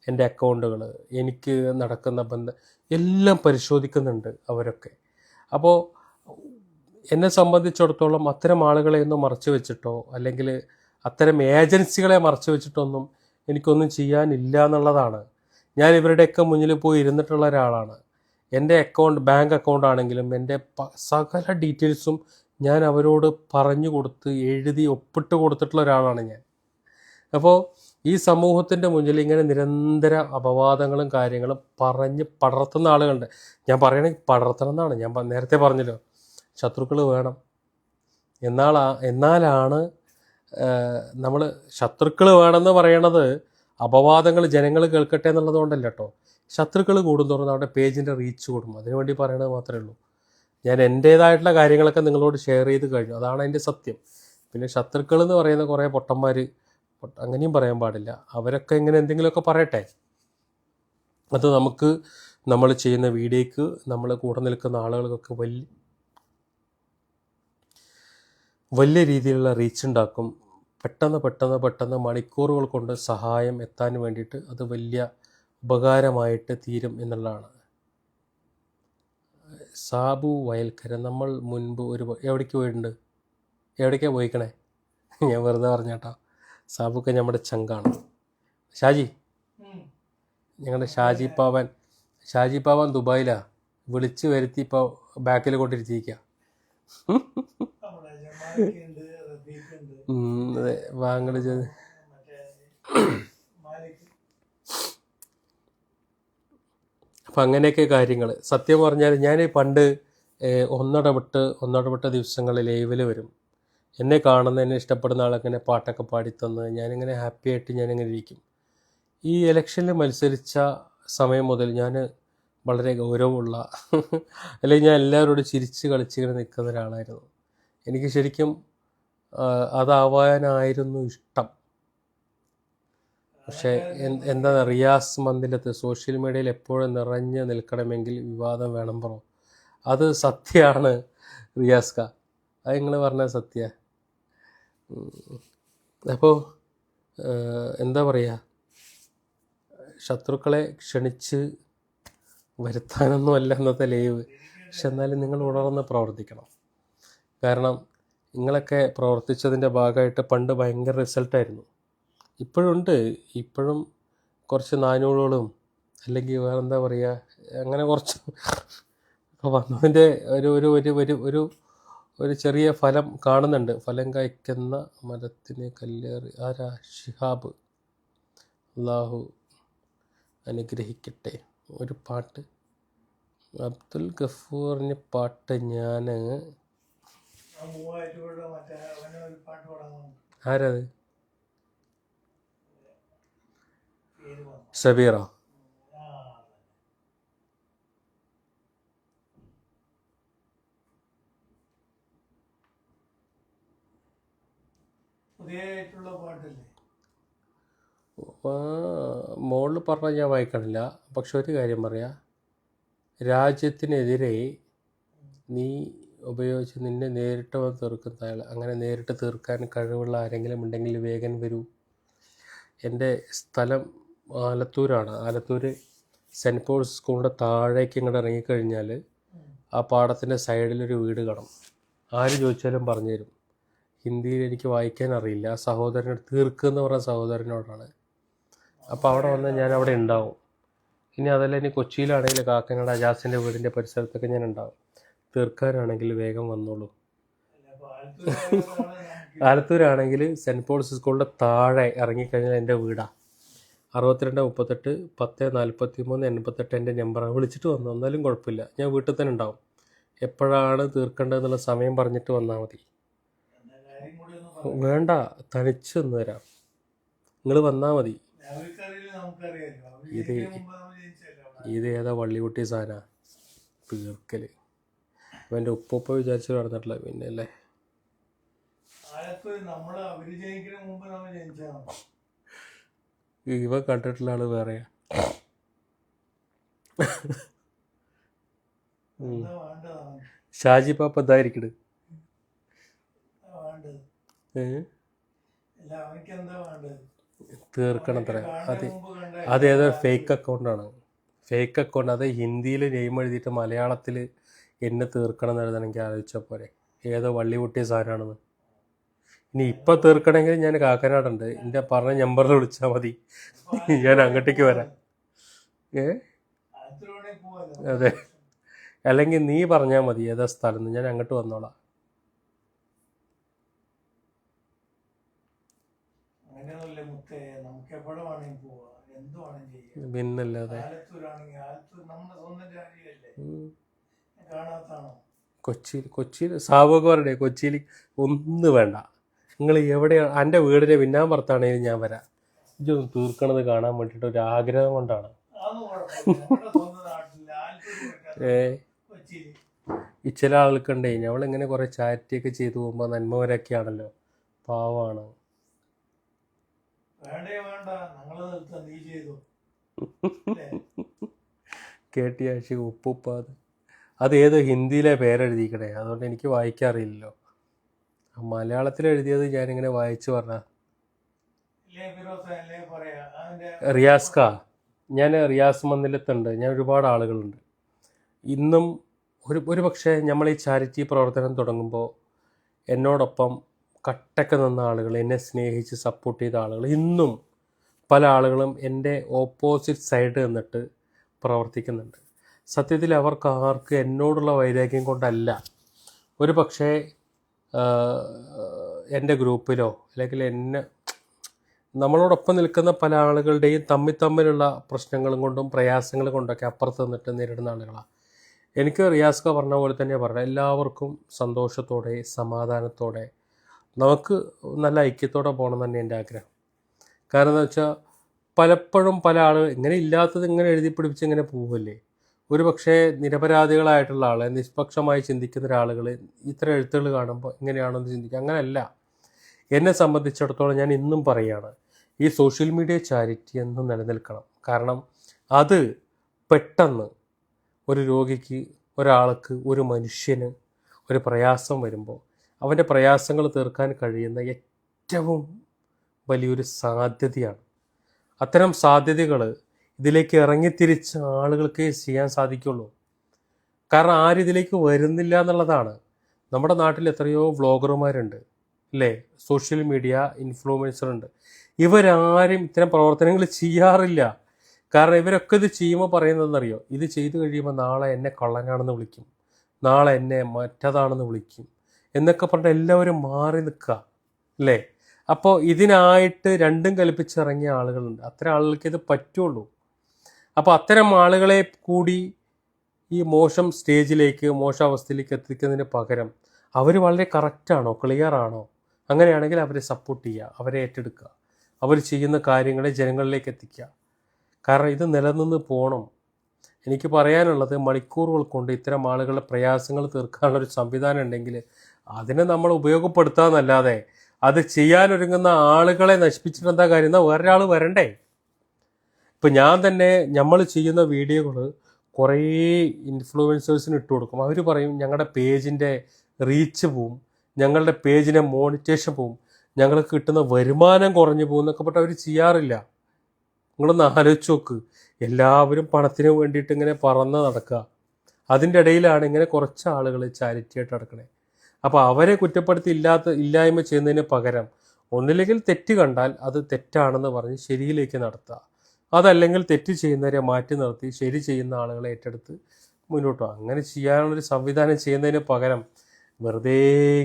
എൻ്റെ അക്കൗണ്ടുകൾ, എനിക്ക് നടക്കുന്ന ബന്ധം എല്ലാം പരിശോധിക്കുന്നുണ്ട് അവരൊക്കെ. അപ്പോൾ എന്നെ സംബന്ധിച്ചിടത്തോളം അത്തരം ആളുകളെ ഒന്നും മറച്ചു വെച്ചിട്ടോ അല്ലെങ്കിൽ അത്തരം ഏജൻസികളെ മറച്ചു വെച്ചിട്ടൊന്നും എനിക്കൊന്നും ചെയ്യാനില്ല എന്നുള്ളതാണ്. ഞാൻ ഇവരുടെയൊക്കെ മുന്നിൽ പോയി ഇരുന്നിട്ടുള്ള ഒരാളാണ്. എൻ്റെ ബാങ്ക് അക്കൗണ്ട് ആണെങ്കിലും എൻ്റെ സകല ഡീറ്റെയിൽസും ഞാൻ അവരോട് പറഞ്ഞു കൊടുത്ത് എഴുതി ഒപ്പിട്ട് കൊടുത്തിട്ടുള്ള ഒരാളാണ് ഞാൻ. അപ്പോൾ ഈ സമൂഹത്തിൻ്റെ മുന്നിൽ ഇങ്ങനെ നിരന്തര അപവാദങ്ങളും കാര്യങ്ങളും പറഞ്ഞ് പടർത്തുന്ന ആളുകളുണ്ട്. ഞാൻ പറയണമെങ്കിൽ പടർത്തണം എന്നാണ്. ഞാൻ നേരത്തെ പറഞ്ഞല്ലോ, ശത്രുക്കൾ വേണം. എന്നാലാണ് നമ്മൾ ശത്രുക്കൾ വേണമെന്ന് പറയണത് അപവാദങ്ങൾ ജനങ്ങൾ കേൾക്കട്ടെ എന്നുള്ളത് കൊണ്ടല്ല കേട്ടോ. ശത്രുക്കൾ കൂടുന്തോറും നമ്മുടെ പേജിൻ്റെ റീച്ച് കൂടും. അതിനുവേണ്ടി പറയണത് മാത്രമേ ഉള്ളൂ. ഞാൻ എൻ്റേതായിട്ടുള്ള കാര്യങ്ങളൊക്കെ നിങ്ങളോട് ഷെയർ ചെയ്ത് കഴിഞ്ഞു. അതാണ് അതിൻ്റെ സത്യം. പിന്നെ ശത്രുക്കൾ എന്ന് പറയുന്ന കുറേ പൊട്ടന്മാർ, അങ്ങനെയും പറയാൻ പാടില്ല. അവരൊക്കെ ഇങ്ങനെ എന്തെങ്കിലുമൊക്കെ പറയട്ടെ. അത് നമ്മൾ ചെയ്യുന്ന വീഡിയോയ്ക്ക് നമ്മൾ കൂടെ നിൽക്കുന്ന ആളുകൾക്കൊക്കെ വലിയ രീതിയിലുള്ള റീച്ച് ഉണ്ടാക്കും. പെട്ടെന്ന് മണിക്കൂറുകൾ കൊണ്ട് സഹായം എത്താൻ വേണ്ടിയിട്ട് അത് വലിയ ഉപകാരമായിട്ട് തീരും എന്നുള്ളതാണ്. സാബു വയൽക്കര, നമ്മൾ മുൻപ് എവിടേക്ക് പോയിട്ടുണ്ട്? എവിടേക്കാണ് പോയിക്കണേ? ഞാൻ വെറുതെ പറഞ്ഞേട്ടാ. സാബുക്ക് നമ്മുടെ ചങ്കാണ്. ഷാജി, ഞങ്ങളുടെ ഷാജി പാവൻ ദുബായിലാണ്. വിളിച്ച് വരുത്തി ഇപ്പോൾ ബാക്കിൽ കൊണ്ടിരുത്തിയിരിക്കുക. അതെ, വാങ്ങല് ചെയ്ത് അപ്പം അങ്ങനെയൊക്കെ കാര്യങ്ങൾ. സത്യം പറഞ്ഞാൽ ഞാൻ പണ്ട് ഒന്നിടവിട്ട ദിവസങ്ങളിൽ ലൈവിൽ വരും. എന്നെ കാണുന്ന, എന്നെ ഇഷ്ടപ്പെടുന്ന ആളങ്ങനെ പാട്ടൊക്കെ പാടിത്തന്ന് ഞാനിങ്ങനെ ഹാപ്പി ആയിട്ട് ഞാനിങ്ങനെ ഇരിക്കും. ഈ ഇലക്ഷനിൽ മത്സരിച്ച സമയം മുതൽ ഞാൻ വളരെ ഗൗരവമുള്ള അല്ലെങ്കിൽ ഞാൻ എല്ലാവരോടും ചിരിച്ച് കളിച്ചിങ്ങനെ നിൽക്കുന്ന ഒരാളായിരുന്നു. എനിക്ക് ശരിക്കും അതാവാനായിരുന്നു ഇഷ്ടം. പക്ഷേ എന്താ റിയാസ് മന്ദിലത്ത് സോഷ്യൽ മീഡിയയിൽ എപ്പോഴും നിറഞ്ഞു നിൽക്കണമെങ്കിൽ വിവാദം വേണം ബ്രോ. അത് സത്യമാണ് റിയാസ്ക, അത് നിങ്ങൾ പറഞ്ഞത് സത്യ. അപ്പോൾ എന്താ പറയുക, ശത്രുക്കളെ ക്ഷണിച്ച് വരുത്താനൊന്നുമല്ല ഇന്നത്തെ ലൈവ്. പക്ഷെ എന്നാലും നിങ്ങൾ ഉണർന്ന് പ്രവർത്തിക്കണം. കാരണം നിങ്ങളൊക്കെ പ്രവർത്തിച്ചതിൻ്റെ ഭാഗമായിട്ട് പണ്ട് ഭയങ്കര റിസൾട്ടായിരുന്നു. ഇപ്പോഴുണ്ട്, ഇപ്പോഴും കുറച്ച് നാനൂറുകളും അല്ലെങ്കിൽ വേറെന്താ പറയുക, അങ്ങനെ കുറച്ച് വന്നതിൻ്റെ ഒരു ഒരു ഒരു ഒരു ഒരു ഒരു ചെറിയ ഫലം കാണുന്നുണ്ട്. ഫലം കായ്ക്കുന്ന മരത്തിന് കല്ലേറി ആരാ? ഷിഹാബ്. അള്ളാഹു അനുഗ്രഹിക്കട്ടെ. ഒരു പാട്ട് അബ്ദുൽ ഗഫൂറിന് പാട്ട് ഞാൻ ആരത്? സബീറോ? മോളിൽ പറഞ്ഞാൽ ഞാൻ വായിക്കണില്ല. പക്ഷെ ഒരു കാര്യം പറയാം, രാജ്യത്തിനെതിരെ നീ ഉപയോഗിച്ച് നിന്നെ നേരിട്ട് വന്ന് തീർക്കുന്ന ആൾ, അങ്ങനെ നേരിട്ട് തീർക്കാൻ കഴിവുള്ള ആരെങ്കിലും ഉണ്ടെങ്കിൽ വേഗം വരൂ. എൻ്റെ സ്ഥലം ആലത്തൂരാണ്. ആലത്തൂർ സെൻറ്റ് പോൾസ് സ്കൂളിൻ്റെ താഴേക്ക് ഇങ്ങോട്ട് ഇറങ്ങിക്കഴിഞ്ഞാൽ ആ പാടത്തിൻ്റെ സൈഡിലൊരു വീട് കാണും. ആര് ചോദിച്ചാലും പറഞ്ഞു തരും. ഹിന്ദിയിൽ എനിക്ക് വായിക്കാൻ അറിയില്ല. ആ സഹോദരനോട്, തീർക്കെന്ന് പറഞ്ഞ സഹോദരനോടാണ്. അപ്പോൾ അവിടെ വന്നാൽ ഞാൻ അവിടെ ഉണ്ടാവും. ഇനി അതല്ല, ഇനി കൊച്ചിയിലാണെങ്കിൽ കാക്കനാട് അജാസിൻ്റെ വീടിൻ്റെ പരിസരത്തൊക്കെ ഞാൻ ഉണ്ടാവും. തീർക്കാനാണെങ്കിൽ വേഗം വന്നോളൂ. ആലത്തൂരാണെങ്കിൽ സെൻറ്റ് പോൾസ് സ്കൂളിൻ്റെ താഴെ ഇറങ്ങിക്കഴിഞ്ഞാൽ എൻ്റെ വീടാണ്. 62 38 10 43 88 എൻ്റെ നമ്പറാണ്. വിളിച്ചിട്ട് വന്നു എന്നാലും കുഴപ്പമില്ല, ഞാൻ വീട്ടിൽ തന്നെ ഉണ്ടാവും. എപ്പോഴാണ് തീർക്കേണ്ടതെന്നുള്ള സമയം പറഞ്ഞിട്ട് വന്നാൽ മതി. വേണ്ട, തനിച്ച് വന്നു തരാം, നിങ്ങൾ വന്നാൽ മതി. ഇത് ഏതാ വള്ളികുട്ടി സാധന തീർക്കൽ? അവൻ്റെ ഉപ്പ വിചാരിച്ച് നടന്നിട്ടില്ല പിന്നെ അല്ലേ. ഇവ കണ്ടിട്ടുള്ള ആള് വേറെയാ. ഷാജി പാപ്പ ഇതായിരിക്കണ്. തീർക്കണം അത്ര. അതേതോ ഫേക്ക് അക്കൗണ്ടാണ്. Fake account. അത് ഹിന്ദിയിൽ നെയിം എഴുതിയിട്ട് മലയാളത്തിൽ എന്നെ തീർക്കണം എന്ന് എഴുതണമെങ്കിൽ ആലോചിച്ചാൽ പോരെ. ഏതോ വള്ളി പൊട്ടിയ സാധനമാണെന്ന്. ഇനി ഇപ്പം തീർക്കണമെങ്കിൽ ഞാൻ കാക്കനാടുണ്ട്, എൻ്റെ പറഞ്ഞ നമ്പറിൽ വിളിച്ചാൽ മതി, ഞാൻ അങ്ങോട്ടേക്ക് വരാം. അതെ, അല്ലെങ്കിൽ നീ പറഞ്ഞാൽ മതി ഏതാ സ്ഥലം, ഞാൻ അങ്ങോട്ട് വന്നോളാം. പിന്നല്ലാതെ. കൊച്ചിയിൽ സാവൊക്കെ പറയണേ, കൊച്ചിയിൽ ഒന്നും വേണ്ട, നിങ്ങൾ എവിടെയാണ്, എൻ്റെ വീടിൻ്റെ പിന്നാമ്പുറത്താണെങ്കിലും ഞാൻ വരാം. ഇതൊന്ന് തീർക്കണത് കാണാൻ വേണ്ടിയിട്ട് ഒരു ആഗ്രഹം കൊണ്ടാണ്. ഈ ചില ആൾക്കുണ്ടേ, ഞങ്ങളിങ്ങനെ കുറേ ചാരിറ്റിയൊക്കെ ചെയ്തു പോകുമ്പോൾ നന്മവരൊക്കെയാണല്ലോ, പാവമാണ്. കേട്ടിയാഴ്ച ഉപ്പുപ്പാത്, അത് ഏതോ ഹിന്ദിയിലെ പേരെഴുതിക്കണേ, അതുകൊണ്ട് എനിക്ക് വായിക്കാറില്ലല്ലോ. മലയാളത്തിൽ എഴുതിയത് ഞാനിങ്ങനെ വായിച്ചു പറഞ്ഞ. റിയാസ്ക, ഞാൻ റിയാസ് മന്ദിലത്തുണ്ട്, ഞാൻ ഒരുപാട് ആളുകളുണ്ട്. ഇന്നും ഒരു പക്ഷേ നമ്മൾ ഈ ചാരിറ്റി പ്രവർത്തനം തുടങ്ങുമ്പോൾ എന്നോടൊപ്പം കട്ടക്ക് നിന്ന ആളുകൾ, എന്നെ സ്നേഹിച്ച് സപ്പോർട്ട് ചെയ്ത ആളുകൾ, ഇന്നും പല ആളുകളും എൻ്റെ ഓപ്പോസിറ്റ് സൈഡ് നിന്നിട്ട് പ്രവർത്തിക്കുന്നുണ്ട്. സത്യത്തിൽ അവർക്ക് ആർക്ക് എന്നോടുള്ള വൈരാഗ്യം കൊണ്ടല്ല. ഒരു പക്ഷേ എൻ്റെ ഗ്രൂപ്പിലോ അല്ലെങ്കിൽ നമ്മളോടൊപ്പം നിൽക്കുന്ന പല ആളുകളുടെയും തമ്മിലുള്ള പ്രശ്നങ്ങളും കൊണ്ടും പ്രയാസങ്ങൾ കൊണ്ടൊക്കെ അപ്പുറത്ത് നിന്നിട്ട് നേരിടുന്ന ആളുകളാണ്. എനിക്ക് റിയാസ്ക പറഞ്ഞ പോലെ തന്നെ പറഞ്ഞത്, എല്ലാവർക്കും സന്തോഷത്തോടെ സമാധാനത്തോടെ നമുക്ക് നല്ല ഐക്യത്തോടെ പോകണം തന്നെ എൻ്റെ ആഗ്രഹം. കാരണം എന്താ വെച്ചാൽ പലപ്പോഴും പല ആളുകൾ ഇങ്ങനെ ഇല്ലാത്തത് ഇങ്ങനെ എഴുതി പിടിപ്പിച്ച് ഇങ്ങനെ പോവല്ലേ. ഒരു പക്ഷേ നിരപരാധികളായിട്ടുള്ള ആൾ, നിഷ്പക്ഷമായി ചിന്തിക്കുന്ന ഒരാളുകൾ ഇത്തരം എഴുത്തുകൾ കാണുമ്പോൾ ഇങ്ങനെയാണെന്ന് ചിന്തിക്കുക. അങ്ങനെയല്ല. എന്നെ സംബന്ധിച്ചിടത്തോളം ഞാൻ ഇന്നും പറയുകയാണ്, ഈ സോഷ്യൽ മീഡിയ ചാരിറ്റി എന്നും നിലനിൽക്കണം. കാരണം അത് പെട്ടെന്ന് ഒരു രോഗിക്ക്, ഒരാൾക്ക്, ഒരു മനുഷ്യന് ഒരു പ്രയാസം വരുമ്പോൾ അവൻ്റെ പ്രയാസങ്ങൾ തീർക്കാൻ കഴിയുന്ന ഏറ്റവും വലിയൊരു സാധ്യതയാണ്. അത്തരം സാധ്യതകൾ ഇതിലേക്ക് ഇറങ്ങിത്തിരിച്ച ആളുകൾക്ക് ചെയ്യാൻ സാധിക്കുള്ളൂ. കാരണം ആരും ഇതിലേക്ക് വരുന്നില്ല എന്നുള്ളതാണ്. നമ്മുടെ നാട്ടിൽ എത്രയോ വ്ളോഗർമാരുണ്ട് അല്ലേ, സോഷ്യൽ മീഡിയ ഇൻഫ്ലുവൻസറുണ്ട്. ഇവരാരും ഇത്തരം പ്രവർത്തനങ്ങൾ ചെയ്യാറില്ല. കാരണം ഇവരൊക്കെ ഇത് ചെയ്യുമ്പോൾ പറയുന്നതെന്നറിയോ, ഇത് ചെയ്തു കഴിയുമ്പോൾ നാളെ എന്നെ കള്ളനാണെന്ന് വിളിക്കും, നാളെ എന്നെ മറ്റതാണെന്ന് വിളിക്കും എന്നൊക്കെ പറഞ്ഞിട്ട് എല്ലാവരും മാറി നിൽക്കുക അല്ലേ. അപ്പോൾ ഇതിനായിട്ട് രണ്ടും കൽപ്പിച്ചിറങ്ങിയ ആളുകളുണ്ട്. അത്തരം ആളുകൾക്ക് ഇത് പറ്റുള്ളൂ. അപ്പോൾ അത്തരം ആളുകളെ കൂടി ഈ മോശം സ്റ്റേജിലേക്ക്, മോശം അവസ്ഥയിലേക്ക് എത്തിക്കുന്നതിന് പകരം അവർ വളരെ കറക്റ്റാണോ, ക്ലിയറാണോ, അങ്ങനെയാണെങ്കിൽ അവരെ സപ്പോർട്ട് ചെയ്യുക, അവരെ ഏറ്റെടുക്കുക, അവർ ചെയ്യുന്ന കാര്യങ്ങളെ ജനങ്ങളിലേക്ക് എത്തിക്കുക. കാരണം ഇത് നിലനിന്ന് പോകണം. എനിക്ക് പറയാനുള്ളത്, മണിക്കൂറുകൾ കൊണ്ട് ഇത്തരം ആളുകളുടെ പ്രയാസങ്ങൾ തീർക്കാനുള്ളൊരു സംവിധാനം ഉണ്ടെങ്കിൽ അതിനെ നമ്മൾ ഉപയോഗപ്പെടുത്താമെന്നല്ലാതെ അത് ചെയ്യാനൊരുങ്ങുന്ന ആളുകളെ നശിപ്പിച്ചിട്ട് എന്താ കാര്യം? എന്നാൽ വേറൊരാൾ വരണ്ടേ? ഇപ്പം ഞാൻ തന്നെ നമ്മൾ ചെയ്യുന്ന വീഡിയോകൾ കുറേ ഇൻഫ്ലുവൻസേഴ്സിന് ഇട്ട് കൊടുക്കും. അവർ പറയും ഞങ്ങളുടെ പേജിൻ്റെ റീച്ച് പോവും, ഞങ്ങളുടെ പേജിൻ്റെ മോണിറ്റേഷൻ പോവും, ഞങ്ങൾക്ക് കിട്ടുന്ന വരുമാനം കുറഞ്ഞു പോകും എന്നൊക്കെ പറഞ്ഞിട്ട് അവർ ചെയ്യാറില്ല. നിങ്ങളൊന്ന് ആലോചിച്ച് നോക്ക്. എല്ലാവരും പണത്തിന് വേണ്ടിയിട്ട് ഇങ്ങനെ പറന്ന് നടക്കുക. അതിൻ്റെ ഇടയിലാണ് ഇങ്ങനെ കുറച്ച് ആളുകൾ ചാരിറ്റി ആയിട്ട് നടക്കണേ. അപ്പോൾ അവരെ കുറ്റപ്പെടുത്തി ഇല്ലായ്മ ചെയ്യുന്നതിന് പകരം ഒന്നില്ലെങ്കിൽ തെറ്റ് കണ്ടാൽ അത് തെറ്റാണെന്ന് പറഞ്ഞ് ശരിയിലേക്ക് നടത്തുക, അതല്ലെങ്കിൽ തെറ്റ് ചെയ്യുന്നവരെ മാറ്റി നിർത്തി ശരി ചെയ്യുന്ന ആളുകളെ ഏറ്റെടുത്ത് മുന്നോട്ട് പോകുക. അങ്ങനെ ചെയ്യാനുള്ളൊരു സംവിധാനം ചെയ്യുന്നതിന് പകരം വെറുതെ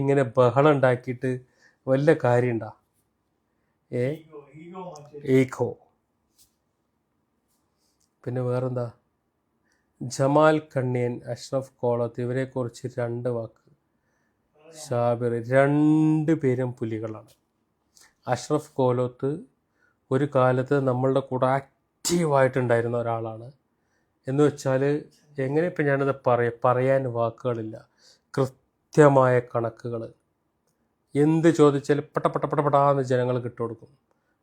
ഇങ്ങനെ ബഹളം ഉണ്ടാക്കിയിട്ട് വല്ല കാര്യമുണ്ടോ? ഈഗോ. പിന്നെ വേറെന്താ? ജമാൽ കണ്ണിയൻ, അഷ്റഫ് കോളത്ത്, ഇവരെക്കുറിച്ച് 2 വാക്ക്. ഷാബിർ, 2 പേരും പുലികളാണ്. അഷ്റഫ് കോലത്ത് ഒരു കാലത്ത് നമ്മളുടെ കൂടെ ആക്റ്റീവായിട്ടുണ്ടായിരുന്ന ഒരാളാണ്. എന്ന് വെച്ചാൽ എങ്ങനെ ഇപ്പം ഞാനത് പറയാൻ വാക്കുകളില്ല. കൃത്യമായ കണക്കുകൾ, എന്ത് ചോദിച്ചാലും പടപടാന്ന് ജനങ്ങൾ ഇട്ടുകൊടുക്കും.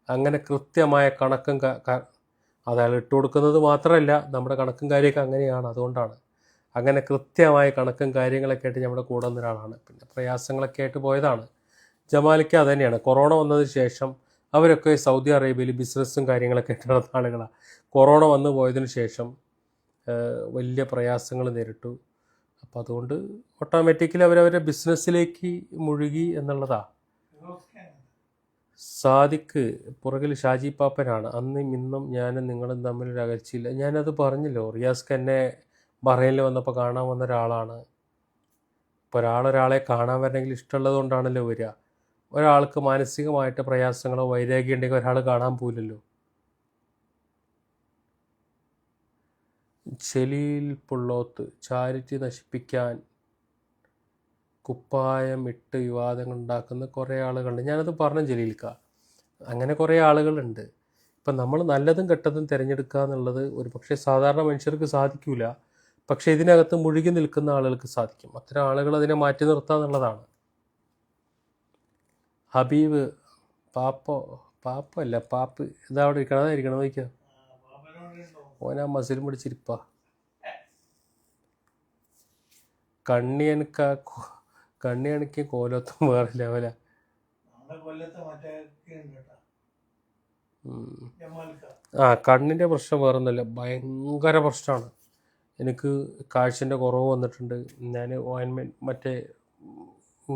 അങ്ങനെ കൃത്യമായ കണക്കും അതയാൾ ഇട്ട് കൊടുക്കുന്നത് മാത്രമല്ല, നമ്മുടെ കണക്കും കാര്യമൊക്കെ അങ്ങനെയാണ്. അതുകൊണ്ടാണ് അങ്ങനെ കൃത്യമായ കണക്കും കാര്യങ്ങളൊക്കെ ആയിട്ട് നമ്മുടെ കൂടെ വന്ന ഒരാളാണ്. പിന്നെ പ്രയാസങ്ങളൊക്കെ ആയിട്ട് പോയതാണ്. ജമാലിക്ക് അത് തന്നെയാണ്. കൊറോണ വന്നതിന് ശേഷം അവരൊക്കെ സൗദി അറേബ്യയിൽ ബിസിനസ്സും കാര്യങ്ങളൊക്കെ ആയിട്ട് നടന്ന ആളുകളാണ്. കൊറോണ വന്നു പോയതിനു ശേഷം വലിയ പ്രയാസങ്ങൾ നേരിട്ടു. അപ്പം അതുകൊണ്ട് ഓട്ടോമാറ്റിക്കലി അവരവരുടെ ബിസിനസ്സിലേക്ക് മുഴുകി എന്നുള്ളതാണ്. സാദിക്ക് പുറകിൽ ഷാജി പാപ്പനാണ്. അന്നും ഇന്നും ഞാനും നിങ്ങളും തമ്മിലൊരു അകൽച്ചയില്ല. ഞാനത് പറഞ്ഞല്ലോ, റിയാസ്ക്ക് എന്നെ ബഹ്റൈനിൽ വന്നപ്പോൾ കാണാൻ വന്ന ഒരാളാണ്. ഇപ്പോൾ ഒരാളെ കാണാൻ വരണമെങ്കിൽ ഇഷ്ടമുള്ളത് കൊണ്ടാണല്ലോ വരിക. ഒരാൾക്ക് മാനസികമായിട്ട് പ്രയാസങ്ങളോ വൈരാഗ്യം ഉണ്ടെങ്കിൽ ഒരാൾ കാണാൻ പോയില്ലല്ലോ. ജലീൽ പുള്ളോത്ത്, ചാരിറ്റി നശിപ്പിക്കാൻ കുപ്പായം ഇട്ട് വിവാദങ്ങൾ ഉണ്ടാക്കുന്ന കുറേ ആളുകളുണ്ട്. ഞാനത് പറഞ്ഞു ജലീൽക്ക, അങ്ങനെ കുറേ ആളുകളുണ്ട്. ഇപ്പം നമ്മൾ നല്ലതും കെട്ടതും തിരഞ്ഞെടുക്കുക എന്നുള്ളത് ഒരു പക്ഷേ സാധാരണ മനുഷ്യർക്ക് സാധിക്കില്ല. പക്ഷേ ഇതിനകത്ത് മുഴുകി നിൽക്കുന്ന ആളുകൾക്ക് സാധിക്കും. അത്തരം ആളുകൾ അതിനെ മാറ്റി നിർത്തുക എന്നുള്ളതാണ്. ഹബീബ്, പാപ്പല്ല പാപ്പ്, ഇതാ അവിടെ ഇരിക്കണം, അതായിരിക്കണം നോക്കിയാൽ ഓനാ മസിൽ പിടിച്ചിരിപ്പാ. കണ്ണിയണക്ക് കോലത്തും വേറെ ലെവല. കണ്ണിൻ്റെ പ്രശ്നം വേറൊന്നുമില്ല, ഭയങ്കര പ്രശ്നമാണ്. എനിക്ക് കാഴ്ചൻ്റെ കുറവ് വന്നിട്ടുണ്ട്. ഞാൻ മറ്റേ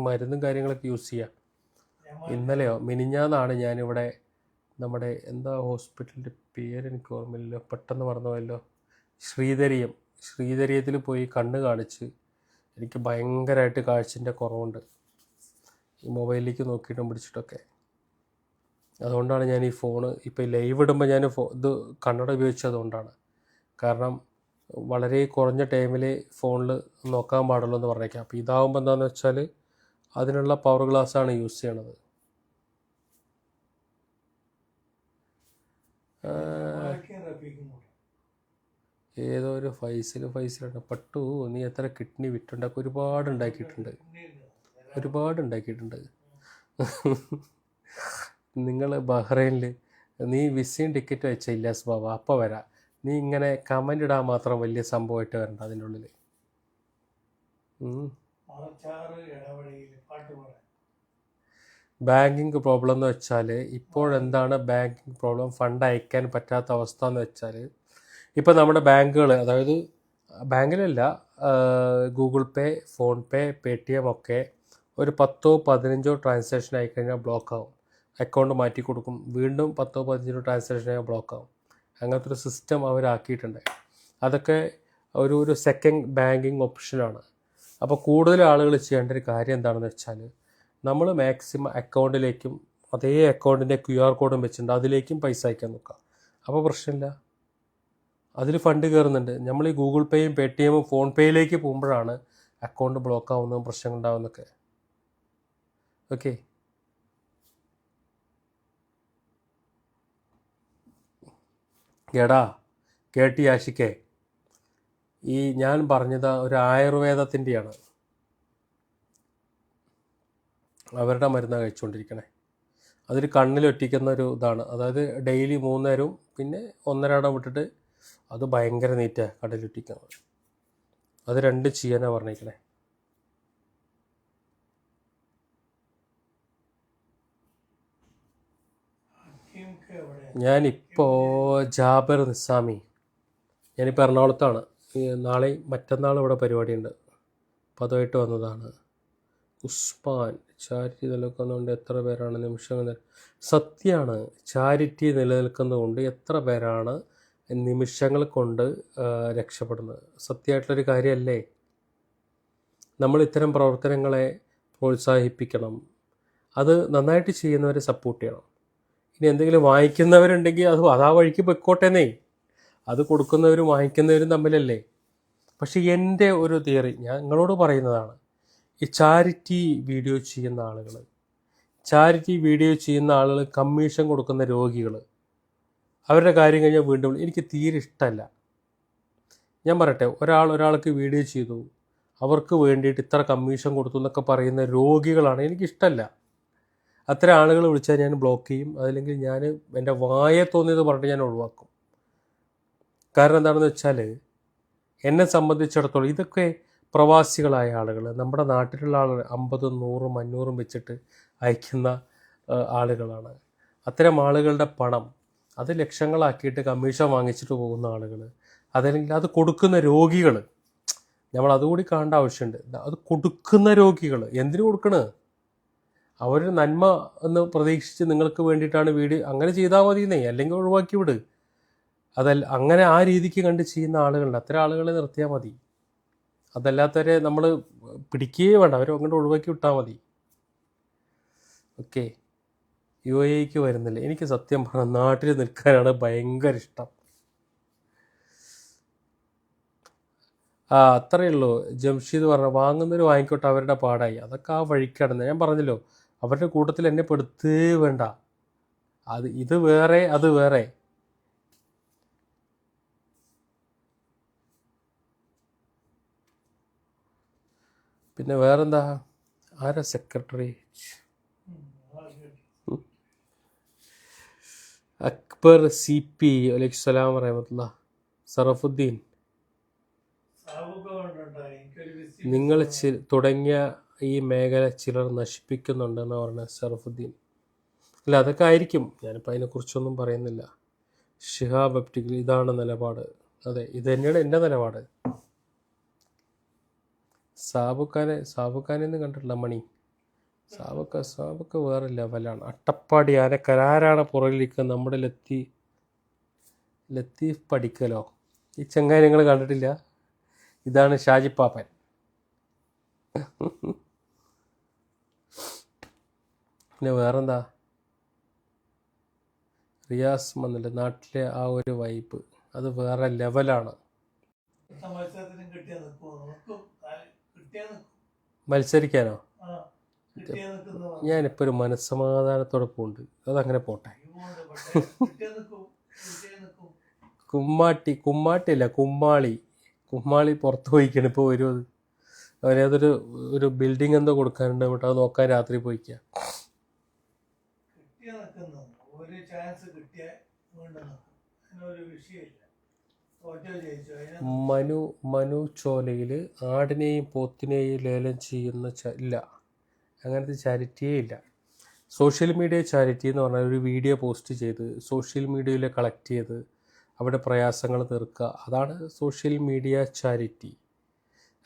മരുന്നും കാര്യങ്ങളൊക്കെ യൂസ് ചെയ്യാം. ഇന്നലെയോ മിനിഞ്ഞാന്നാണ് ഞാനിവിടെ നമ്മുടെ എന്താ ഹോസ്പിറ്റലിൻ്റെ പേരെനിക്ക് ഓർമ്മയില്ലല്ലോ, പെട്ടെന്ന് മറന്നുപോയല്ലോ, ശ്രീധരീയത്തിൽ പോയി കണ്ണ് കാണിച്ച്. എനിക്ക് ഭയങ്കരമായിട്ട് കാഴ്ചൻ്റെ കുറവുണ്ട്, ഈ മൊബൈലിലേക്ക് നോക്കിയിട്ടും പിടിച്ചിട്ടൊക്കെ. അതുകൊണ്ടാണ് ഞാൻ ഈ ഫോണ് ഇപ്പോൾ ലൈവ് ഇടുമ്പോൾ ഞാൻ ഇത് കണ്ണട ഉപയോഗിച്ചതുകൊണ്ടാണ്. കാരണം വളരെ കുറഞ്ഞ ടൈമിൽ ഫോണിൽ നോക്കാൻ പാടുള്ളൂ എന്ന് പറഞ്ഞേക്കാം. അപ്പോൾ ഇതാവുമ്പോൾ എന്താണെന്ന് വെച്ചാൽ അതിനുള്ള പവർ ഗ്ലാസ്സാണ് യൂസ് ചെയ്യണത്. ഏതോ ഒരു ഫൈസിലുണ്ട് പട്ടു, നീ എത്ര കിഡ്നി വിറ്റുണ്ടാക്കി? ഒരുപാട് ഉണ്ടാക്കിയിട്ടുണ്ട്. നിങ്ങൾ ബഹ്റൈനിൽ നീ വിസയും ടിക്കറ്റ് വെച്ച ഇല്ലാസ് ബാബ, അപ്പം വരാം. നീ ഇങ്ങനെ കമൻ്റ് ഇടാൻ മാത്രം വലിയ സംഭവമായിട്ട് വരണ്ട അതിൻ്റെ ഉള്ളിൽ. ബാങ്കിങ് പ്രോബ്ലം എന്ന് വെച്ചാൽ ഇപ്പോഴെന്താണ് ബാങ്കിങ് പ്രോബ്ലം? ഫണ്ട് അയക്കാൻ പറ്റാത്ത അവസ്ഥ എന്ന് വെച്ചാൽ ഇപ്പോൾ നമ്മുടെ ബാങ്കുകൾ, അതായത് ബാങ്കിലല്ല, ഗൂഗിൾ പേ, ഫോൺ പേ, പേടിഎം ഒക്കെ ഒരു 10-15 ട്രാൻസാക്ഷൻ ആയിക്കഴിഞ്ഞാൽ ബ്ലോക്ക് ആവും. അക്കൗണ്ട് മാറ്റി കൊടുക്കും, വീണ്ടും 10-15 ട്രാൻസാക്ഷൻ ആയി ബ്ലോക്ക് ആവും. അങ്ങനത്തെ ഒരു സിസ്റ്റം അവരാക്കിയിട്ടുണ്ട്. അതൊക്കെ ഒരു സെക്കൻഡ് ബാങ്കിങ് ഓപ്ഷനാണ്. അപ്പോൾ കൂടുതൽ ആളുകൾ ചെയ്യേണ്ട ഒരു കാര്യം എന്താണെന്ന് വെച്ചാൽ നമ്മൾ മാക്സിമം അക്കൗണ്ടിലേക്കും അതേ അക്കൗണ്ടിൻ്റെ QR കോഡും വെച്ചിട്ടുണ്ട്, അതിലേക്കും പൈസ അയക്കാൻ നോക്കുക. അപ്പോൾ പ്രശ്നമില്ല, അതിൽ ഫണ്ട് കയറുന്നുണ്ട്. നമ്മൾ ഈ ഗൂഗിൾ പേയും പേടിഎമ്മും ഫോൺ പേയിലേക്ക് പോകുമ്പോഴാണ് അക്കൗണ്ട് ബ്ലോക്ക് ആവുന്നതും പ്രശ്നങ്ങൾ ഉണ്ടാവുന്നതൊക്കെ. ഓക്കെ, എടാ കേട്ടി ആശിക്കേ, ഈ ഞാൻ പറഞ്ഞത് ഒരു ആയുർവേദത്തിൻ്റെയാണ്. അവരുടെ മരുന്നാണ് കഴിച്ചുകൊണ്ടിരിക്കണേ. അതിൽ കണ്ണിലൊറ്റിക്കുന്ന ഒരു ഇതാണ്. അതായത് ഡെയിലി 3 നേരവും പിന്നെ 1.5 ഇടം വിട്ടിട്ട് അത് ഭയങ്കര നീറ്റാണ് കണ്ണിലൊറ്റിക്കുന്നത്. അത് 2 ചെയ്യാനാണ് പറഞ്ഞിരിക്കണേ. ഞാനിപ്പോൾ ജാബിർ നിസാമി, ഞാനിപ്പോൾ എറണാകുളത്താണ്. നാളെയും മറ്റന്നാളും ഇവിടെ പരിപാടിയുണ്ട്, അപ്പോൾ അതുമായിട്ട് വന്നതാണ്. ഉസ്മാൻ, ചാരിറ്റി നിലനിൽക്കുന്നതുകൊണ്ട് എത്ര പേരാണ് നിമിഷങ്ങൾ? സത്യമാണ്, ചാരിറ്റി നിലനിൽക്കുന്നതുകൊണ്ട് എത്ര പേരാണ് നിമിഷങ്ങൾ കൊണ്ട് രക്ഷപ്പെടുന്നത്? സത്യമായിട്ടുള്ളൊരു കാര്യമല്ലേ? നമ്മൾ ഇത്തരം പ്രവർത്തനങ്ങളെ പ്രോത്സാഹിപ്പിക്കണം, അത് നന്നായിട്ട് ചെയ്യുന്നവരെ സപ്പോർട്ട് ചെയ്യണം. ഇനി എന്തെങ്കിലും വാങ്ങിക്കുന്നവരുണ്ടെങ്കിൽ അതാ വഴിക്ക് പൊയ്ക്കോട്ടേന്നേ, അത് കൊടുക്കുന്നവരും വാങ്ങിക്കുന്നവരും തമ്മിലല്ലേ. പക്ഷേ എൻ്റെ ഒരു തിയറി ഞാൻ നിങ്ങളോട് പറയുന്നതാണ്, ഈ ചാരിറ്റി വീഡിയോ ചെയ്യുന്ന ആളുകൾ, കമ്മീഷൻ കൊടുക്കുന്ന രോഗികൾ, അവരുടെ കാര്യം കഴിഞ്ഞാൽ വീണ്ടും എനിക്ക് തീരെ ഇഷ്ടമല്ല. ഞാൻ പറയട്ടെ, ഒരാൾക്ക് വീഡിയോ ചെയ്തു, അവർക്ക് വേണ്ടിയിട്ട് ഇത്ര കമ്മീഷൻ കൊടുത്തു എന്നൊക്കെ പറയുന്ന രോഗികളാണ് എനിക്കിഷ്ടമല്ല. അത്തരം ആളുകൾ വിളിച്ചാൽ ഞാൻ ബ്ലോക്ക് ചെയ്യും, അതല്ലെങ്കിൽ ഞാൻ എൻ്റെ വായെ തോന്നിയത് പറഞ്ഞിട്ട് ഞാൻ ഒഴിവാക്കും. കാരണം എന്താണെന്ന് വെച്ചാൽ എന്നെ സംബന്ധിച്ചിടത്തോളം ഇതൊക്കെ പ്രവാസികളായ ആളുകൾ, നമ്മുടെ നാട്ടിലുള്ള ആളുകൾ 50, 100, 500 വെച്ചിട്ട് അയക്കുന്ന ആളുകളാണ്. അത്തരം ആളുകളുടെ പണം അത് ലക്ഷങ്ങളാക്കിയിട്ട് കമ്മീഷൻ വാങ്ങിച്ചിട്ട് പോകുന്ന ആളുകൾ, അതല്ലെങ്കിൽ അത് കൊടുക്കുന്ന രോഗികൾ, നമ്മൾ അതുകൂടി കാണേണ്ട ആവശ്യമുണ്ട്. അത് കൊടുക്കുന്ന രോഗികൾ എന്തിനു കൊടുക്കണേ? അവർ നന്മ എന്ന് പ്രതീക്ഷിച്ച് നിങ്ങൾക്ക് വേണ്ടിയിട്ടാണ് വീഡിയോ, അങ്ങനെ ചെയ്താൽ മതിയെന്നേ, അല്ലെങ്കിൽ ഒഴിവാക്കി വിട്. അതല്ല, അങ്ങനെ ആ രീതിക്ക് കണ്ട് ചെയ്യുന്ന ആളുകളുണ്ട്, അത്തരം ആളുകളെ നിർത്തിയാൽ മതി. അതല്ലാത്തവരെ നമ്മൾ പിടിക്കുകയേ വേണ്ട, അവർ അങ്ങോട്ട് ഒഴിവാക്കി വിട്ടാൽ മതി. ഓക്കെ, UAEക്ക് വരുന്നില്ല. എനിക്ക് സത്യം പറഞ്ഞാൽ നാട്ടിൽ നിൽക്കാനാണ് ഭയങ്കര ഇഷ്ടം. അത്രയേ ഉള്ളൂ. ജംഷീദ് പറഞ്ഞ വാങ്ങുന്നവർ വാങ്ങിക്കോട്ടെ, അവരുടെ പാടായി, അതൊക്കെ ആ വഴിക്കടന്ന്. ഞാൻ പറഞ്ഞല്ലോ, അവരുടെ കൂട്ടത്തിൽ എന്നെ പെടുത്തേ വേണ്ട. ഇത് വേറെ, അത് വേറെ. പിന്നെ വേറെന്താ? ആരാ സെക്രട്ടറി? അക്ബർ CP, വലൈക്കും സലാം വറഹ്മത്തുള്ള. സറഫുദ്ദീൻ, നിങ്ങൾ തുടങ്ങിയ ഈ മേഖല ചിലർ നശിപ്പിക്കുന്നുണ്ടെന്ന് പറഞ്ഞ സറഫുദ്ദീൻ. അല്ല, അതൊക്കെ ആയിരിക്കും, ഞാനിപ്പോൾ അതിനെക്കുറിച്ചൊന്നും പറയുന്നില്ല. ഷിഹാബ് ഒപ്റ്റിക്കൽ, ഇതാണ് നിലപാട്. അതെ, ഇത് തന്നെയാണ് എൻ്റെ നിലപാട്. സാബുഖാനെന്ന് കണ്ടിട്ടില്ല മണി. സാബുക്ക വേറെ ലെവലാണ്. അട്ടപ്പാടി ആരാണ് പുറകിലിരിക്കുന്നത്? നമ്മുടെ ലത്തീഫ് പഠിക്കലോ? ഈ ചങ്ങായി നിങ്ങൾ കണ്ടിട്ടില്ല? ഇതാണ് ഷാജിപ്പാപ്പൻ. പിന്നെ വേറെന്താ? റിയാസ് വന്നില്ല, നാട്ടിലെ ആ ഒരു വൈബ് അത് വേറെ ലെവലാണ്. മത്സരിക്കാനോ? ഞാനിപ്പോൾ ഒരു മനസ്സമാധാനത്തോടെ പോകുന്നുണ്ട്, അതങ്ങനെ പോട്ടെ. കുമ്മാട്ടിയല്ല, കുമ്മാളി പുറത്ത് പോയിക്കാണ് ഇപ്പോൾ വരും. അത് അവരതൊരു ബിൽഡിംഗ് എന്തോ കൊടുക്കാനുണ്ട്, അങ്ങോട്ട് അത് നോക്കാൻ രാത്രി പോയിക്കുക. മനു ചോലയിൽ ആടിനെയും പോത്തിനെയും ലേലം ചെയ്യുന്ന ഇല്ല, അങ്ങനത്തെ ചാരിറ്റിയേ ഇല്ല. സോഷ്യൽ മീഡിയ ചാരിറ്റി എന്ന് പറഞ്ഞാൽ ഒരു വീഡിയോ പോസ്റ്റ് ചെയ്ത് സോഷ്യൽ മീഡിയയിൽ കളക്ട് ചെയ്ത് അവിടെ പ്രയാസങ്ങൾ തീർക്കുക, അതാണ് സോഷ്യൽ മീഡിയ ചാരിറ്റി.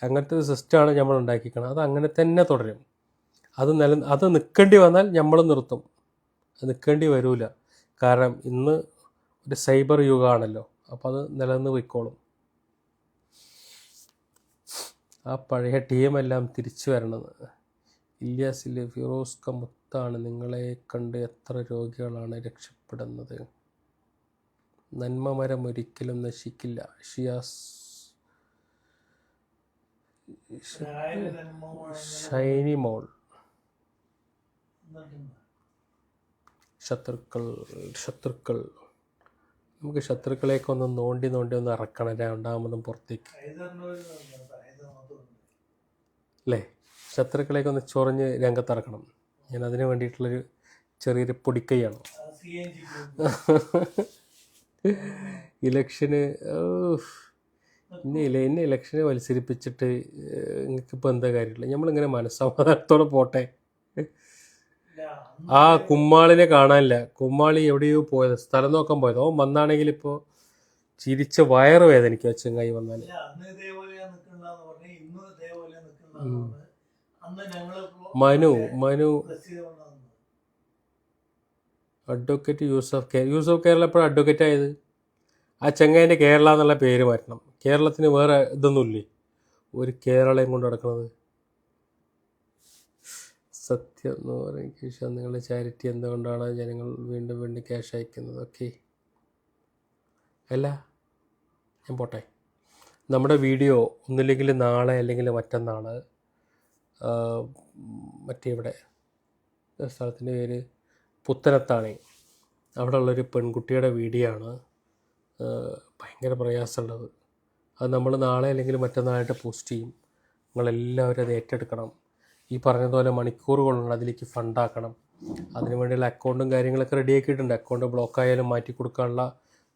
അങ്ങനത്തെ ഒരു സിസ്റ്റമാണ് നമ്മൾ ഉണ്ടാക്കിക്കണം. അത് അങ്ങനെ തന്നെ തുടരും. അത് നിൽക്കേണ്ടി വന്നാൽ നമ്മൾ നിർത്തും, അത് നിൽക്കേണ്ടി വരില്ല. കാരണം ഇന്ന് ഒരു സൈബർ യുഗമാണല്ലോ, അപ്പോൾ അത് നിലനിന്ന് പോയിക്കോളും. ആ പഴയ ടീമെല്ലാം തിരിച്ചു വരണമെന്ന്. ഇല്യാസിലെ ഫിറോസ് കമുത്താണ്, നിങ്ങളെ കണ്ട് എത്ര രോഗികളാണ് രക്ഷപ്പെടുന്നത്. നന്മ മരം ഒരിക്കലും നശിക്കില്ല. ഷൈനി മോൾ. ശത്രുക്കൾ നമുക്ക് ശത്രുക്കളെയൊക്കെ ഒന്ന് നോണ്ടി ഒന്ന് ഇറക്കണം, രണ്ടാമതും പുറത്തേക്ക് അല്ലേ. ശത്രുക്കളെയൊക്കെ ഒന്ന് ചൊറിഞ്ഞ് രംഗത്തിറക്കണം. ഞാൻ അതിന് വേണ്ടിയിട്ടുള്ളൊരു ചെറിയൊരു പൊടിക്കൈയാണ്. ഇലക്ഷന് എന്നെ ഇലക്ഷനെ മത്സരിപ്പിച്ചിട്ട് നിങ്ങൾക്കിപ്പോൾ എന്താ കാര്യമില്ല. നമ്മളിങ്ങനെ മനസ്സമാധാനത്തോടെ പോട്ടെ. ആ കുമ്മാളിനെ കാണാനില്ല, കുമ്മാളി എവിടെയോ പോയത്, സ്ഥലം നോക്കാൻ പോയത്. ഓൻ വന്നാണെങ്കിൽ ഇപ്പോൾ ചിരിച്ച വയറ് വേദനിക്കുക ചെങ്ങായി വന്നാൽ. മനു അഡ്വക്കേറ്റ് യൂസഫ് കേരള എപ്പോഴും അഡ്വക്കേറ്റ് ആയത്? ആ ചെങ്ങായിൻ്റെ കേരള എന്നുള്ള പേര് മാറ്റണം. കേരളത്തിന് വേറെ ഇതൊന്നുമില്ലേ, ഒരു കേരളയും കൊണ്ട് നടക്കുന്നത്. സത്യം എന്ന് പറയും. നിങ്ങളുടെ ചാരിറ്റി എന്തുകൊണ്ടാണ് ജനങ്ങൾ വീണ്ടും ക്യാഷ് അയക്കുന്നത്? ഓക്കെ, അല്ല ഞാൻ പോട്ടെ. നമ്മുടെ വീഡിയോ ഒന്നില്ലെങ്കിൽ നാളെ അല്ലെങ്കിൽ മറ്റന്നാൾ ഇവിടെ സ്ഥലത്തിൻ്റെ പേര് പുത്തനത്താണ്, അവിടെ ഉള്ളൊരു പെൺകുട്ടിയുടെ വീഡിയോ ആണ്. ഭയങ്കര പ്രയാസമുള്ളത്. അത് നമ്മൾ നാളെ അല്ലെങ്കിൽ മറ്റന്നാളായിട്ട് പോസ്റ്റ് ചെയ്യും. നിങ്ങളെല്ലാവരും അത് ഏറ്റെടുക്കണം. ഈ പറഞ്ഞതുപോലെ മണിക്കൂറുകളുണ്ട്, അതിലേക്ക് ഫണ്ടാക്കണം. അതിനു വേണ്ടിയുള്ള അക്കൗണ്ടും കാര്യങ്ങളൊക്കെ റെഡിയാക്കിയിട്ടുണ്ട്. അക്കൗണ്ട് ബ്ലോക്കായാലും മാറ്റി കൊടുക്കാനുള്ള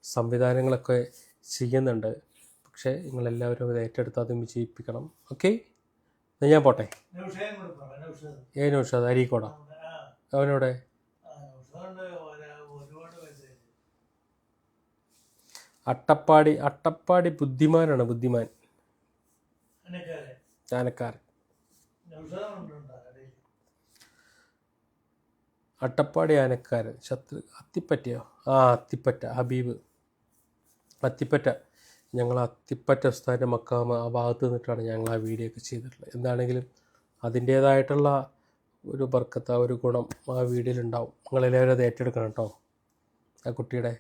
സംവിധാനങ്ങളൊക്കെ ചെയ്യുന്നുണ്ട്. പക്ഷേ നിങ്ങളെല്ലാവരും അത് ഏറ്റെടുത്ത് അത് വിജയിപ്പിക്കണം. ഓക്കെ, ഞാൻ പോട്ടെ. നൗഷാദ് അരീക്കോട, അവനോടെ അട്ടപ്പാടി ബുദ്ധിമാനാണ്, ബുദ്ധിമാൻ ചാനക്കാരൻ. അട്ടപ്പാടി ആനക്കാരൻ അത്തിപ്പറ്റയോ? അത്തിപ്പറ്റ ഹബീബ്, അത്തിപ്പറ്റ. ഞങ്ങൾ അത്തിപ്പറ്റ ഉസ്താദിൻ്റെ മക്കാമ ആ ഭാഗത്ത് നിന്നിട്ടാണ് ഞങ്ങൾ ആ വീഡിയോ ഒക്കെ ചെയ്തിട്ടുള്ളത്. എന്താണെങ്കിലും അതിൻ്റേതായിട്ടുള്ള ഒരു ബർക്കത്ത്, ആ ഒരു ഗുണം ആ വീഡിയോയിലുണ്ടാവും. നിങ്ങളെല്ലാവരും അത് ഏറ്റെടുക്കണം കേട്ടോ. ആ കുട്ടിയുടെ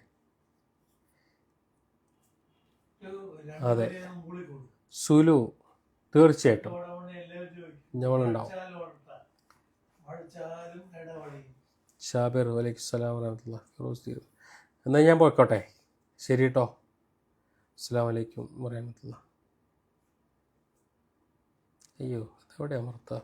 അതെ സുലു തീർച്ചയായിട്ടും ഞങ്ങളുണ്ടാവും. ഷാബിർ വലൈക്കും സലാം വറഹ്മത്തുള്ളാഹി ഫിറോസ്. എന്നാൽ ഞാൻ പോയിക്കോട്ടെ. ശരി കേട്ടോ. അസ്സലാമു അലൈക്കും വറഹ്മത്തുള്ളാഹി. അയ്യോ, അതെവിടെ അമർത്താം?